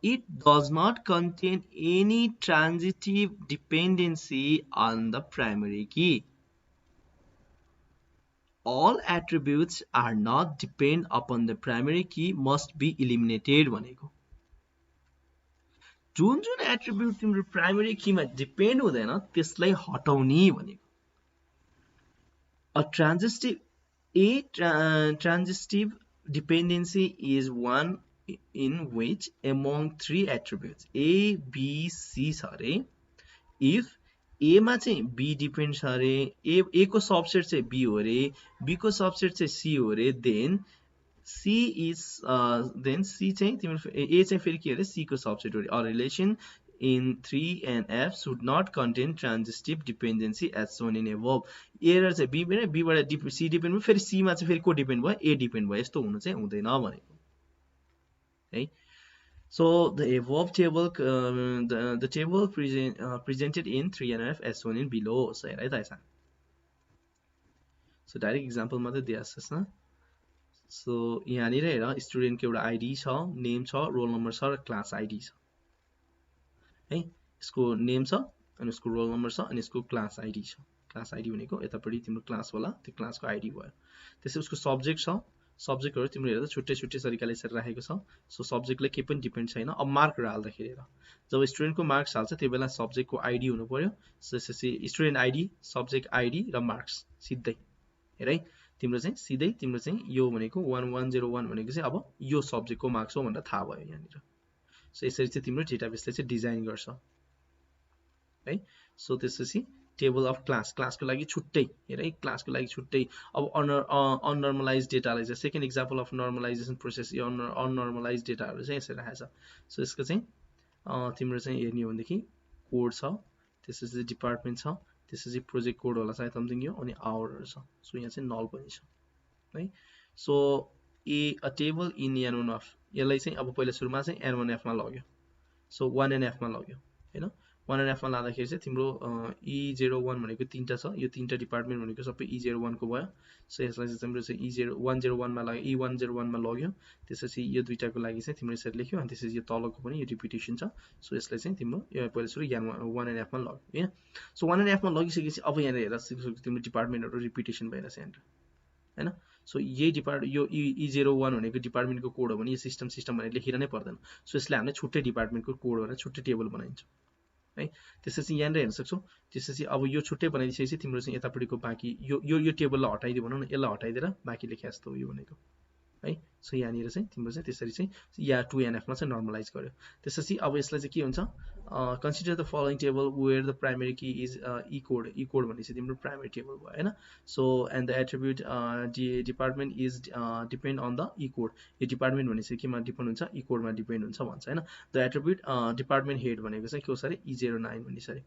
it does not contain any transitive dependency on the primary key. All attributes are not depend upon the primary key must be eliminated भनेको। जुन जुन एट्रिब्युट तिम्रो प्राइमरी कीमा डिपेन्ड हुँदैन त्यसलाई हटाउने भनेको। Transitive dependency is one in which among three attributes A, B, C छ अरे, if A मा चाहिँ B डिपेन्ड छ अरे, A को सबसेट चाहिँ B हो अरे, B को सबसेट चाहिँ C हो अरे, then C चाहिँ तिम्रो A चाहिँ फेरि के अरे, C को सबसेट हो अरे। A relation in 3 and F should not contain transitive dependency as shown in above. Error चाहिँ B बाट B बाट C डिपेन्ड भयो, फेरि C मा चाहिँ फेरि को डिपेन्ड भयो, A डिपेन्ड भयो, यस्तो हुनु चाहिँ हुँदैन भनेको है। So the above table, the table presented in 3 and F as shown in below. So हेर है त यसमा, so डाइरेक्ट एक्जाम्पल मात्रै दिएको छ। सो यहाँनिर हेर, स्टुडेन्टको एउटा आइडी छ, नेम छ, रोल नम्बर छ र क्लास आइडी छ है। यसको नेम छ अनि यसको रोल नम्बर छ अनि यसको क्लास आइडी छ। क्लास आइडी भनेको यतापट्टि तिम्रो क्लास होला, त्यो क्लासको आइडी भयो। त्यसै उसको सब्जेक्ट छ, सब्जेक्टहरु तिम्रो हेर्दा छुट्टै छुट्टै तरिकाले यसरी राखेको छ। सो सब्जेक्टले केही पनि डिपेन्ड छैन। अब मार्क हाल्दाखेरि हेर, जब स्टुडेन्टको मार्क्स हाल्छ त्यो बेला सब्जेक्टको आइडी हुनु पर्यो। सो त्यसपछि स्टुडेन्ट आइडी, सब्जेक्ट आइडी र मार्क्स सिधै हेर है। तिम्रो चाहिँ सिधै तिम्रो चाहिँ यो भनेको 1101 भनेको चाहिँ अब यो सब्जेक्टको मार्क्स हो भनेर थाहा भयो यहाँनिर। सो यसरी चाहिँ तिम्रो डेटाबेसले चाहिँ डिजाइन गर्छ है। सो त्यसपछि टेबल अफ क्लास, क्लासको लागि छुट्टै हेर है, क्लासको लागि छुट्टै। अब अननर्मलाइज डेटालाई चाहिँ सेकेन्ड एक्जाम्पल अफ नर्मलाइजेसन प्रोसेस, यो अननर्मलाइज डेटाहरू चाहिँ यसरी राखेको छ। सो यसको चाहिँ तिम्रो चाहिँ हेर्ने हो भनेदेखि कोड छ, त्यसपछि डिपार्टमेन्ट छ, त्यसपछि प्रोजेक्ट कोड होला सायद समथिङ यो, अनि आवरहरू छ। सो यहाँ चाहिँ नल पनि छ है। So a table in N1F, यसलाई चाहिँ अब पहिला सुरुमा चाहिँ N1F मा लग्यो। सो 1NF मा लग्यो हैन। 1NF मा लाँदाखेरि चाहिँ तिम्रो E01 भनेको तीनटा छ, यो तीनटा डिपार्टमेन्ट भनेको सबै E01 को भयो। सो यसलाई चाहिँ तिम्रो चाहिँ E101 मा लाग्यो, E101 मा लग्यो। त्यसपछि यो दुईटाको लागि चाहिँ तिम्रो यसरी लेख्यो, अनि त्यसपछि यो तलको पनि यो रिपिटेसन छ। सो यसलाई चाहिँ तिम्रो यो पहिला सुरु 1NF मा लग्यो हैन। सो 1NF मा लगिसकेपछि अब यहाँ हेर तिम्रो डिपार्टमेन्टहरु रिपिटेसन भइरहेछ यहाँनिर हैन। सो यही यो E01 भनेको डिपार्टमेन्टको कोड हो भने यो सिस्टम भनेर लेखिरनै पर्दैन। सो यसले हामीले छुट्टै डिपार्टमेन्टको कोड भनेर छुट्टै टेबल बनाइन्छ है। त्यसपछि यहाँनिर हेर्न सक्छौ। त्यसपछि अब यो छुट्टै बनाइदिएपछि तिम्रो चाहिँ यतापट्टिको बाँकी यो टेबललाई हटाइदियो भनौँ न, यसलाई हटाइदिएर बाँकी लेखे जस्तो हो यो भनेको है। सो यहाँनिर चाहिँ तिम्रो चाहिँ त्यसरी चाहिँ या 2NF मा चाहिँ नर्मलाइज गर्यो। त्यसपछि अब यसलाई चाहिँ के हुन्छ, consider the following table where the primary key is E code भनेपछि तिम्रो प्राइमरी टेबल भयो हैन। So and the attribute department is depend on the E code, यो डिपार्टमेन्ट भनेपछि केमा डिपेन्ड हुन्छ, ई कोडमा डिपेन्ड हुन्छ भन्छ हैन। द एट्रिब्युट डिपार्टमेन्ट हेड भनेको चाहिँ के हो सर, E09 भनिन्छ अरे।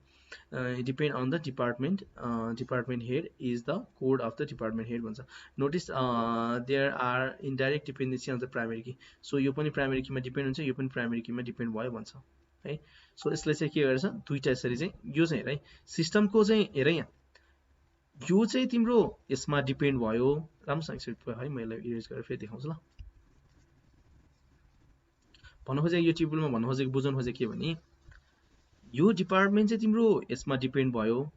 Depend on the department head is the code of the department head भन्छ। Notice there are indirect dependency on the primary key. So यो पनि प्राइमरी कीमा डिपेन्ड हुन्छ, यो पनि प्राइमरी कीमा डिपेन्ड भयो भन्छ है। सो यसले चाहिँ के गर्छ, दुईटा यसरी चाहिँ यो चाहिँ हेर है, सिस्टमको चाहिँ हेर यहाँ यो चाहिँ तिम्रो यसमा डिपेन्ड भयो। राम्रोसँग एक्सेप्ट है, मैले इरेज गरेर फेरि देखाउँछु ल। भन्न खोजेको यो टेबलमा भन्न खोजेको बुझ्न खोजेको के भने, यो डिपार्टमेन्ट चाहिँ तिम्रो यसमा डिपेन्ड भयो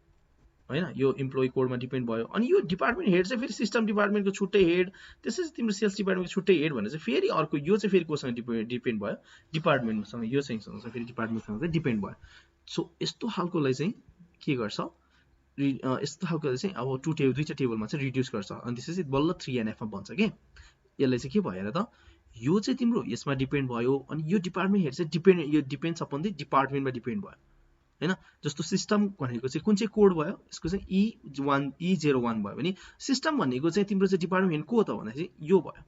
हैन, यो इम्प्लोइ कोडमा डिपेन्ड भयो। अनि यो डिपार्टमेन्ट हेड चाहिँ फेरि सिस्टम डिपार्टमेन्टको छुट्टै हेड, त्यसपछि तिम्रो सेल्स डिपार्टमेन्टको छुट्टै हेड भनेर चाहिँ फेरि अर्को यो चाहिँ फेरि कोसँग डिपेन्ड भयो, डिपार्टमेन्टसँग, यो चाहिँ फेरि डिपार्टमेन्टसँग चाहिँ डिपेन्ड भयो। सो यस्तो खालकोलाई चाहिँ के गर्छ, यस्तो खालको चाहिँ अब दुईटा टेबलमा चाहिँ रिड्युस गर्छ, अनि त्यसपछि बल्ल 3NF मा बन्छ के। यसलाई चाहिँ के भयो त, यो चाहिँ तिम्रो यसमा डिपेन्ड भयो, अनि यो डिपार्टमेन्ट हेड चाहिँ यो डिपेन्ड्स अपन द डिपार्टमेन्टमा डिपेन्ड भयो हैन। जस्तो सिस्टम भनेको चाहिँ कुन चाहिँ कोड भयो, यसको चाहिँ E01 भयो भने सिस्टम भनेको चाहिँ तिम्रो चाहिँ डिपार्टमेन्ट को त भन्दा चाहिँ यो भयो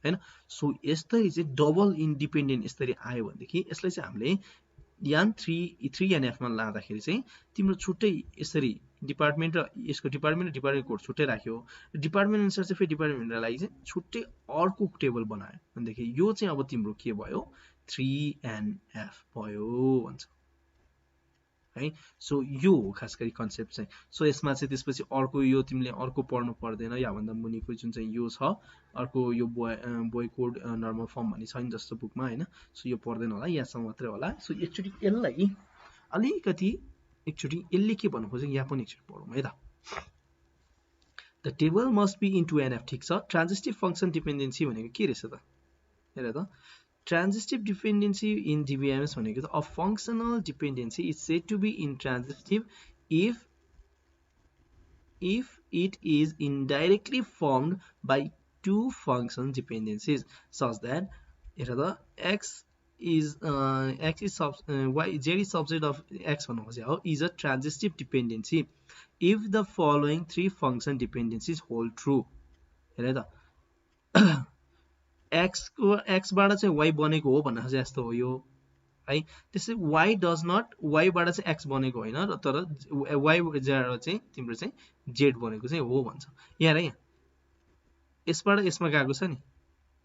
हैन। सो यसरी चाहिँ डबल इन्डिपेन्डेन्ट यसरी आयो भनेदेखि यसलाई चाहिँ हामीले N3NF मा लाँदाखेरि चाहिँ तिम्रो छुट्टै यसरी डिपार्टमेन्ट र यसको डिपार्टमेन्ट कोड छुट्टै राख्यो, डिपार्टमेन्ट अनुसार चाहिँ फेरि डिपार्टमेन्टको लागि चाहिँ छुट्टै अर्को टेबल बनायो भनेदेखि यो चाहिँ अब तिम्रो के भयो, 3NF भयो भन्छ है सो यो हो खास गरी कन्सेप्ट चाहिँ सो यसमा चाहिँ त्यसपछि अर्को यो तिमीले अर्को पढ्नु पर्दैन या भन्दा मुनिको जुन चाहिँ यो छ अर्को यो बोय कोड नर्मल फर्म भन्ने छ नि जस्तो बुकमा हैन सो यो पर्दैन होला यहाँसम्म मात्रै होला सो एकचोटि यसलाई अलिकति एकचोटि यसले के भन्नु खोजेको यहाँ पनि एकचोटि पढौँ है त The table must be into NF ठिक छ ट्रान्जिस्टिभ फंक्शन डिपेन्डेन्सी भनेको के रहेछ त हेर त Transitive dependency in DBMS भनेको त a functional dependency is said to be intransitive if it is indirectly formed by two functional dependencies such that हेर त x is y z is subset of x भन्नु खोजेको हो is a transitive dependency if the following three function dependencies hold true हेर त x बाट चाहिँ y बनेको हो भन्न खोजे जस्तो हो यो है त्यसै y does not y बाट चाहिँ x बनेको होइन र तर y बाट चाहिँ तिम्रो चाहिँ z बनेको चाहिँ हो भन्छ यहाँ र यहाँ यसबाट यसमा गएको छ नि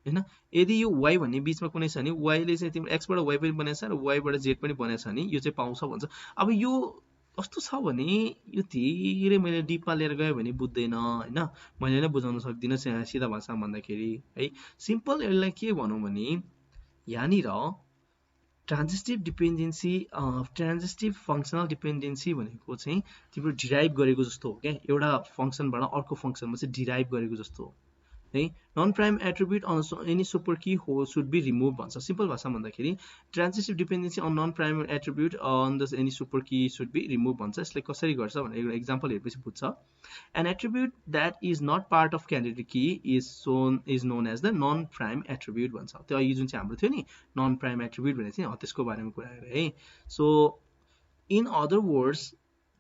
हैन यदि यो y भन्ने बीचमा कुनै छ नि y ले चाहिँ तिम्रो x बाट y पनि बनेछ र y बाट z पनि बनेछ नि यो चाहिँ पाउँछ भन्छ अब यो कस्तो छ भने यो धेरै मैले डिपमा लिएर गए भने बुझ्दैन हैन मैले नै बुझाउन सक्दिन सिधा भाषामा भन्दाखेरि है सिम्पल यसलाई के भनौं भने यहाँनिर ट्रान्जिस्टिभ डिपेन्डेन्सी ट्रान्जिस्टिभ फंक्शनल डिपेन्डेन्सी भनेको चाहिँ तिम्रो डिराइभ गरेको जस्तो हो के एउटा फंक्शनबाट अर्को फंक्शनमा चाहिँ डिराइभ गरेको जस्तो हो है non prime attribute on any super key हो शुड बी रिमूभ भन्छ सिम्पल भाषामा भन्दाखेरि transitive dependency on non prime attribute on the any super key should be remove भन्छ यसले कसरी गर्छ भनेर एउटा एक्जाम्पल हेरेपछि बुझ्छ an attribute that is not part of candidate key is known as the non prime attribute भन्छ त्यो अघि जुन चाहिँ हाम्रो थियो नि नन प्राइम एट्रिब्युट भनेको चाहिँ त्यसको बारेमा कुरा गरे है so in other words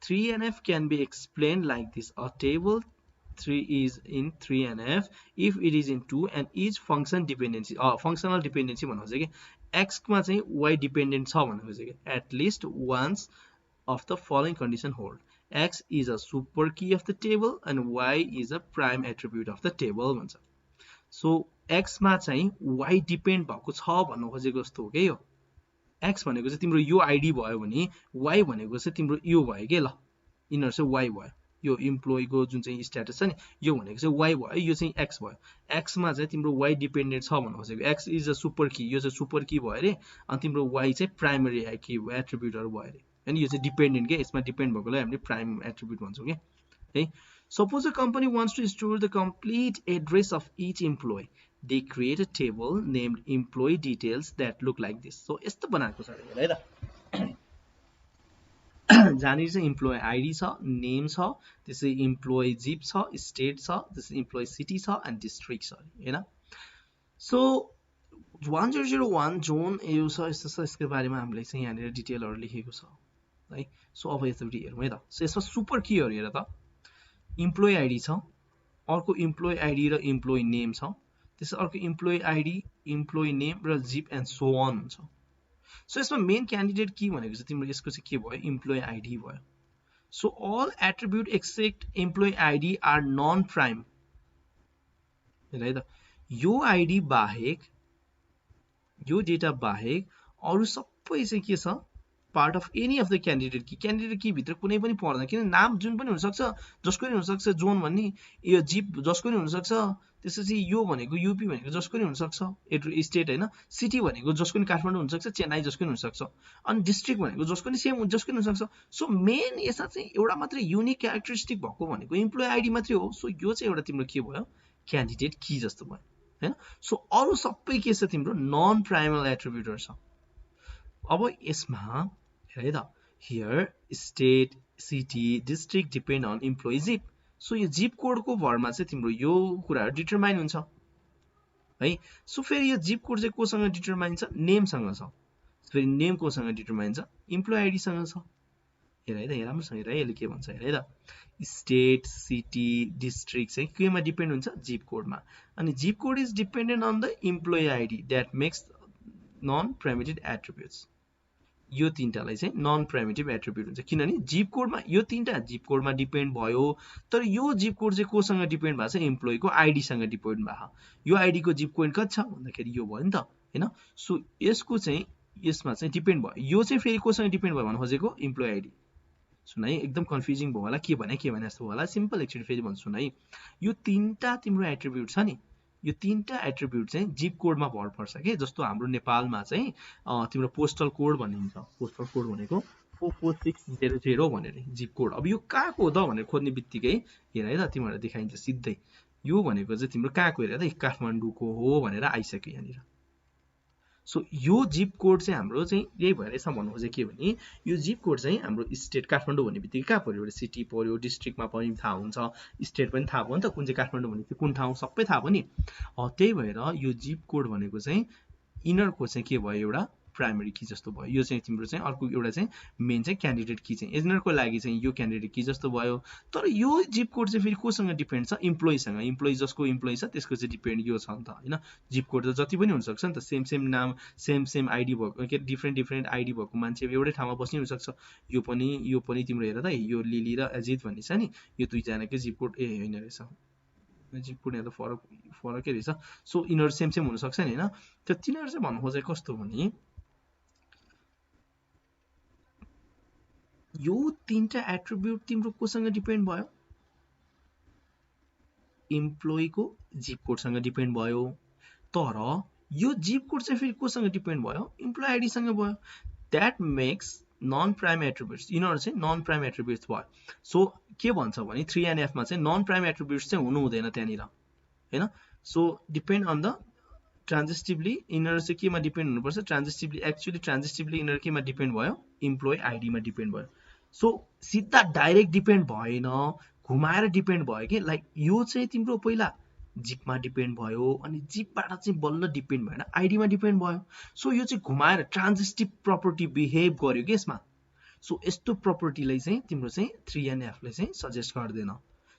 3NF can be explained like this a table 3 is in 3NF if it is in 2 and each function dependency functional dependency भन्नु खोजेको के x मा चाहिँ y dependent छ भन्नु खोजेको at least once of the following condition hold x is a super key of the table and y is a prime attribute of the table भन्छ so x मा चाहिँ y depend भएको छ भन्नु खोजेको जस्तो हो के यो x भनेको चाहिँ तिम्रो यो आइडी भयो भने y भनेको चाहिँ तिम्रो यो भयो के ल इनर चाहिँ y भयो यो इम्प्लोइ को जुन चाहिँ स्ट्याटस छ नि यो भनेको चाहिँ y भयो यो चाहिँ x भयो x मा चाहिँ तिम्रो y डिपेन्डेन्ट छ भन्नु खोजेको x इज अ सुपर की यो चाहिँ सुपर की भयो रे अनि तिम्रो y चाहिँ प्राइमरी की एट्रिब्युटहरु भयो रे हैन यो चाहिँ डिपेन्डेन्ट के यसमा डिपेन्ड भएकोलाई हामीले प्राइम एट्रिब्युट भन्छौं के है suppose a company wants to store the complete address of each employee they create a table named employee details that look like this so यस्तो बनाएको छ है त जानिर चाहिँ इम्प्लोइ आइडी छ नेम छ त्यसै इम्प्लोइ जिप छ स्टेट छ त्यसै इम्प्लोइ सिटी छ एन्ड डिस्ट्रिक्ट छ हैन सो 1001 जोन यो छ यस्तो छ यसको बारेमा हामीले चाहिँ यहाँनिर डिटेलहरु लेखेको छ है सो अब यसरी हेरौँ है त सो यसमा सुपर कीहरु हेर त इम्प्लोइ आइडी छ अर्को इम्प्लोइ आइडी र इम्प्लोइ नेम छ त्यसै अर्को इम्प्लोइ आइडी इम्प्लोइ नेम र जिप एन्ड सो अन हुन्छ सो यसमा मेन क्यान्डिडेट की भनेको चाहिँ तिम्रो यसको चाहिँ के भयो इम्प्लोइ आइडी भयो so all attribute except employee ID are non prime है त यो आइडी बाहेक यो डेटा बाहेक अरु सबै चाहिँ के छ part of any of the candidate key भित्र कुनै पनि पर्दैन किन नाम जुन पनि हुन सक्छ जसको पनि हुन सक्छ जोन भन्ने यो जिप जसको पनि हुन सक्छ त्यसपछि यो भनेको यूपी भनेको जसको पनि हुन सक्छ स्टेट हैन सिटी भनेको जसको पनि काठमाडौँ हुन सक्छ चेन्नई जसको पनि हुन सक्छ अनि डिस्ट्रिक्ट भनेको जसको पनि सेम जसको पनि हुन सक्छ सो मेन यसमा चाहिँ एउटा मात्र युनिक क्यारेक्टरिस्टिक भएको भनेको इम्प्लोइ आइडी मात्रै हो सो यो चाहिँ एउटा तिम्रो के भयो क्यान्डिडेट की जस्तो भयो हैन सो अरु सबै के छ तिम्रो नन प्राइमल एट्रिब्युटहरु छ अब यसमा हेर त here state city district depend on employee zip so यो जिप कोड को भरमा चाहिँ तिम्रो यो कुराहरु डिटरमाइन हुन्छ है सो फेरि यो जिप कोड चाहिँ कोसँग डिटरमाइन छ नेम सँग छ फेरि नेम कोसँग डिटरमाइन छ इम्प्लोइ आइडी सँग छ हेर है त यहाँ राम्रोसँग हेर यसले के भन्छ हेर है त स्टेट सिटी डिस्ट्रिक्ट चाहिँ केमा डिपेन्ड हुन्छ जिप कोडमा अनि zip code is dependent on the employee ID that makes non primitive attributes यो तीनटालाई चाहिँ नन प्राइमेटिभ एट्रिब्युट हुन्छ किनभने जिप कोडमा यो तीनटा जिप कोडमा डिपेन्ड भयो तर यो जिप कोड चाहिँ कोसँग डिपेन्ड भएको छ इम्प्लोइ को आइडी सँग डिपेन्ड भएको यो आइडी को जिप कोड कति छ भन्दाखेरि यो भयो नि त हैन सो यसको चाहिँ यसमा चाहिँ डिपेन्ड भयो यो चाहिँ फेरि कोसँग डिपेन्ड भयो भन्नु खोजेको इम्प्लोइ आइडी सुन है एकदम कन्फ्युजिङ भयो होला के भने जस्तो भयो होला सिम्पल एकचोटि फेरि भन्छु सुन है यो तीनटा तिम्रो एट्रिब्युट छ नि यो तीनटा एट्रिब्युट चाहिँ जिप कोडमा भर पर्छ के जस्तो हाम्रो नेपालमा चाहिँ तिम्रो पोस्टल कोड भनिन्छ पोस्टल कोड भनेको 44600 भनेर जिप कोड अब यो कहाँको हो त भनेर खोज्ने बित्तिकै हेर है त तिमीहरूलाई देखाइन्छ सिधै यो भनेको चाहिँ तिम्रो कहाँको हेर त काठमाडौँको हो भनेर आइसक्यो यहाँनिर सो यो जिप कोड चाहिँ हाम्रो चाहिँ यही भएर यसमा भन्नु खोजेको के भने यो जिप कोड चाहिँ हाम्रो स्टेट काठमाडौँ भन्ने बित्तिकै कहाँ पर्यो एउटा सिटी पर्यो डिस्ट्रिक्टमा पनि थाहा हुन्छ स्टेट पनि थाहा भयो नि त कुन चाहिँ काठमाडौँ भनेको कुन ठाउँ सबै थाहा भयो नि त्यही भएर यो जिप कोड भनेको चाहिँ इनरको चाहिँ के भयो एउटा प्राइमेरी की जस्तो भयो यो चाहिँ तिम्रो चाहिँ अर्को एउटा चाहिँ मेन चाहिँ क्यान्डिडेट की चाहिँ इनरको लागि चाहिँ यो क्यान्डिडेट की जस्तो भयो तर यो जिप कोड चाहिँ फेरि कोसँग डिपेन्ड छ इम्प्लोइसँग इम्प्लोइ जसको इम्प्लोइ छ त्यसको चाहिँ डिपेन्ड यो छ नि त होइन जिप कोड त जति पनि हुनसक्छ नि त सेम नाम सेम आइडी भएको के डिफ्रेन्ट आइडी भएको मान्छे एउटै ठाउँमा बस्नै हुनसक्छ यो पनि तिम्रो हेर त यो लिली र अजित भन्ने छ नि यो दुईजनाकै जिप कोड होइन रहेछ जिप कोड यहाँ त फरकै रहेछ सो यिनीहरू सेम हुनसक्छ नि होइन त्यो तिनीहरू चाहिँ भन्नु खोजेको कस्तो भने यो तीनटा एट्रिब्युट तिम्रो कोसँग डिपेन्ड भयो इम्प्लोइको जिप कोडसँग डिपेन्ड भयो तर यो जिप कोड चाहिँ फेरि कोसँग डिपेन्ड भयो इम्प्लोइ आइडीसँग भयो that makes non prime attributes यिनीहरू चाहिँ नन प्राइम एट्रिब्युट्स भयो सो के भन्छ भने 3NF मा चाहिँ नन प्राइम एट्रिब्युट्स चाहिँ हुनु हुँदैन त्यहाँनिर हैन सो डिपेन्ड अन द ट्रान्जिटिभली यिनीहरू चाहिँ केमा डिपेन्ड हुनुपर्छ ट्रान्जिटिभली यिनीहरू केमा डिपेन्ड भयो इम्प्लोइ आइडीमा डिपेन्ड भयो सो सिधा डाइरेक्ट डिपेन्ड भएन घुमाएर डिपेन्ड भयो कि लाइक यो चाहिँ तिम्रो पहिला जिपमा डिपेन्ड भयो अनि जिपबाट चाहिँ बल्ल डिपेन्ड भएन आइडीमा डिपेन्ड भयो सो यो चाहिँ घुमाएर ट्रान्जिटिभ प्रपर्टी बिहेभ गर्यो कि यसमा सो यस्तो प्रपर्टीलाई चाहिँ तिम्रो चाहिँ 3NF ले चाहिँ सजेस्ट गर्दैन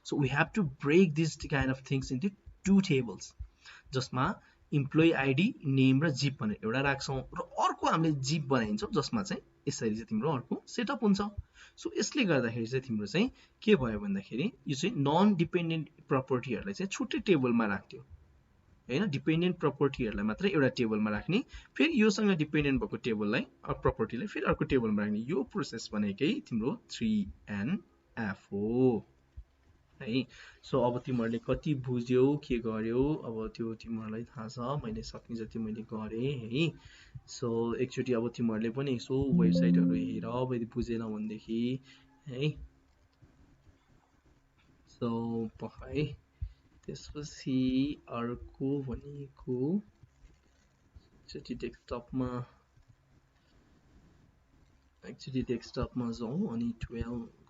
so we have to break this kind of things into two tables जसमा इम्प्लोइ आइडी नेम र जिप भनेर एउटा राख्छौँ र अर्को हामीले जिप बनाइन्छौँ जसमा चाहिँ यसरी चाहिँ तिम्रो अर्को सेटअप हुन्छ सो यसले गर्दाखेरि चाहिँ तिम्रो चाहिँ के भयो भन्दाखेरि यो चाहिँ नन डिपेन्डेन्ट प्रपर्टीहरूलाई चाहिँ छुट्टै टेबलमा राख्थ्यो हैन डिपेन्डेन्ट प्रपर्टीहरूलाई मात्र एउटा टेबलमा राख्ने फेरि योसँग डिपेन्डेन्ट भएको टेबललाई प्रपर्टीलाई फेरि अर्को टेबलमा राख्ने यो प्रोसेस भनेकै तिम्रो 3NF हो है सो अब तिमीहरूले कति बुझ्यौ के गर्यौ अब त्यो तिमीहरूलाई थाहा छ मैले सक्ने जति मैले गरेँ है सो एकचोटि अब तिमीहरूले पनि यसो वेबसाइटहरू हेर अब यदि बुझेन भनेदेखि है सो है त्यसपछि अर्को भनेको एकचोटि डेस्कटपमा जाउँ अनि 12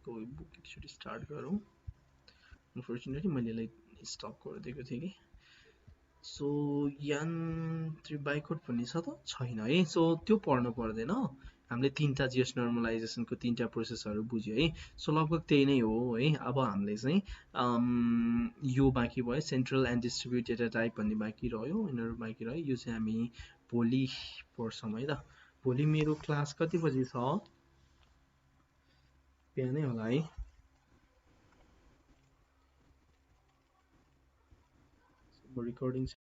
को बुक एकचोटि स्टार्ट गरौँ अनफर्चुनेटली मैले यसलाई स्टप गरिदिएको थिएँ कि सो यान 3 बाइकोड भन्ने छ त छैन है सो त्यो पढ्नु पर्दैन हामीले तीनटा जिएस नर्मलाइजेसनको तीनटा प्रोसेसहरू बुझ्यो है सो लगभग त्यही नै हो है अब हामीले चाहिँ यो बाँकी भयो central and distribute data type भन्ने बाँकी रह्यो यिनीहरू बाँकी रह्यो यो चाहिँ हामी भोलि पढ्छौँ है त भोलि मेरो क्लास कति बजी छ बिहानै होला है recording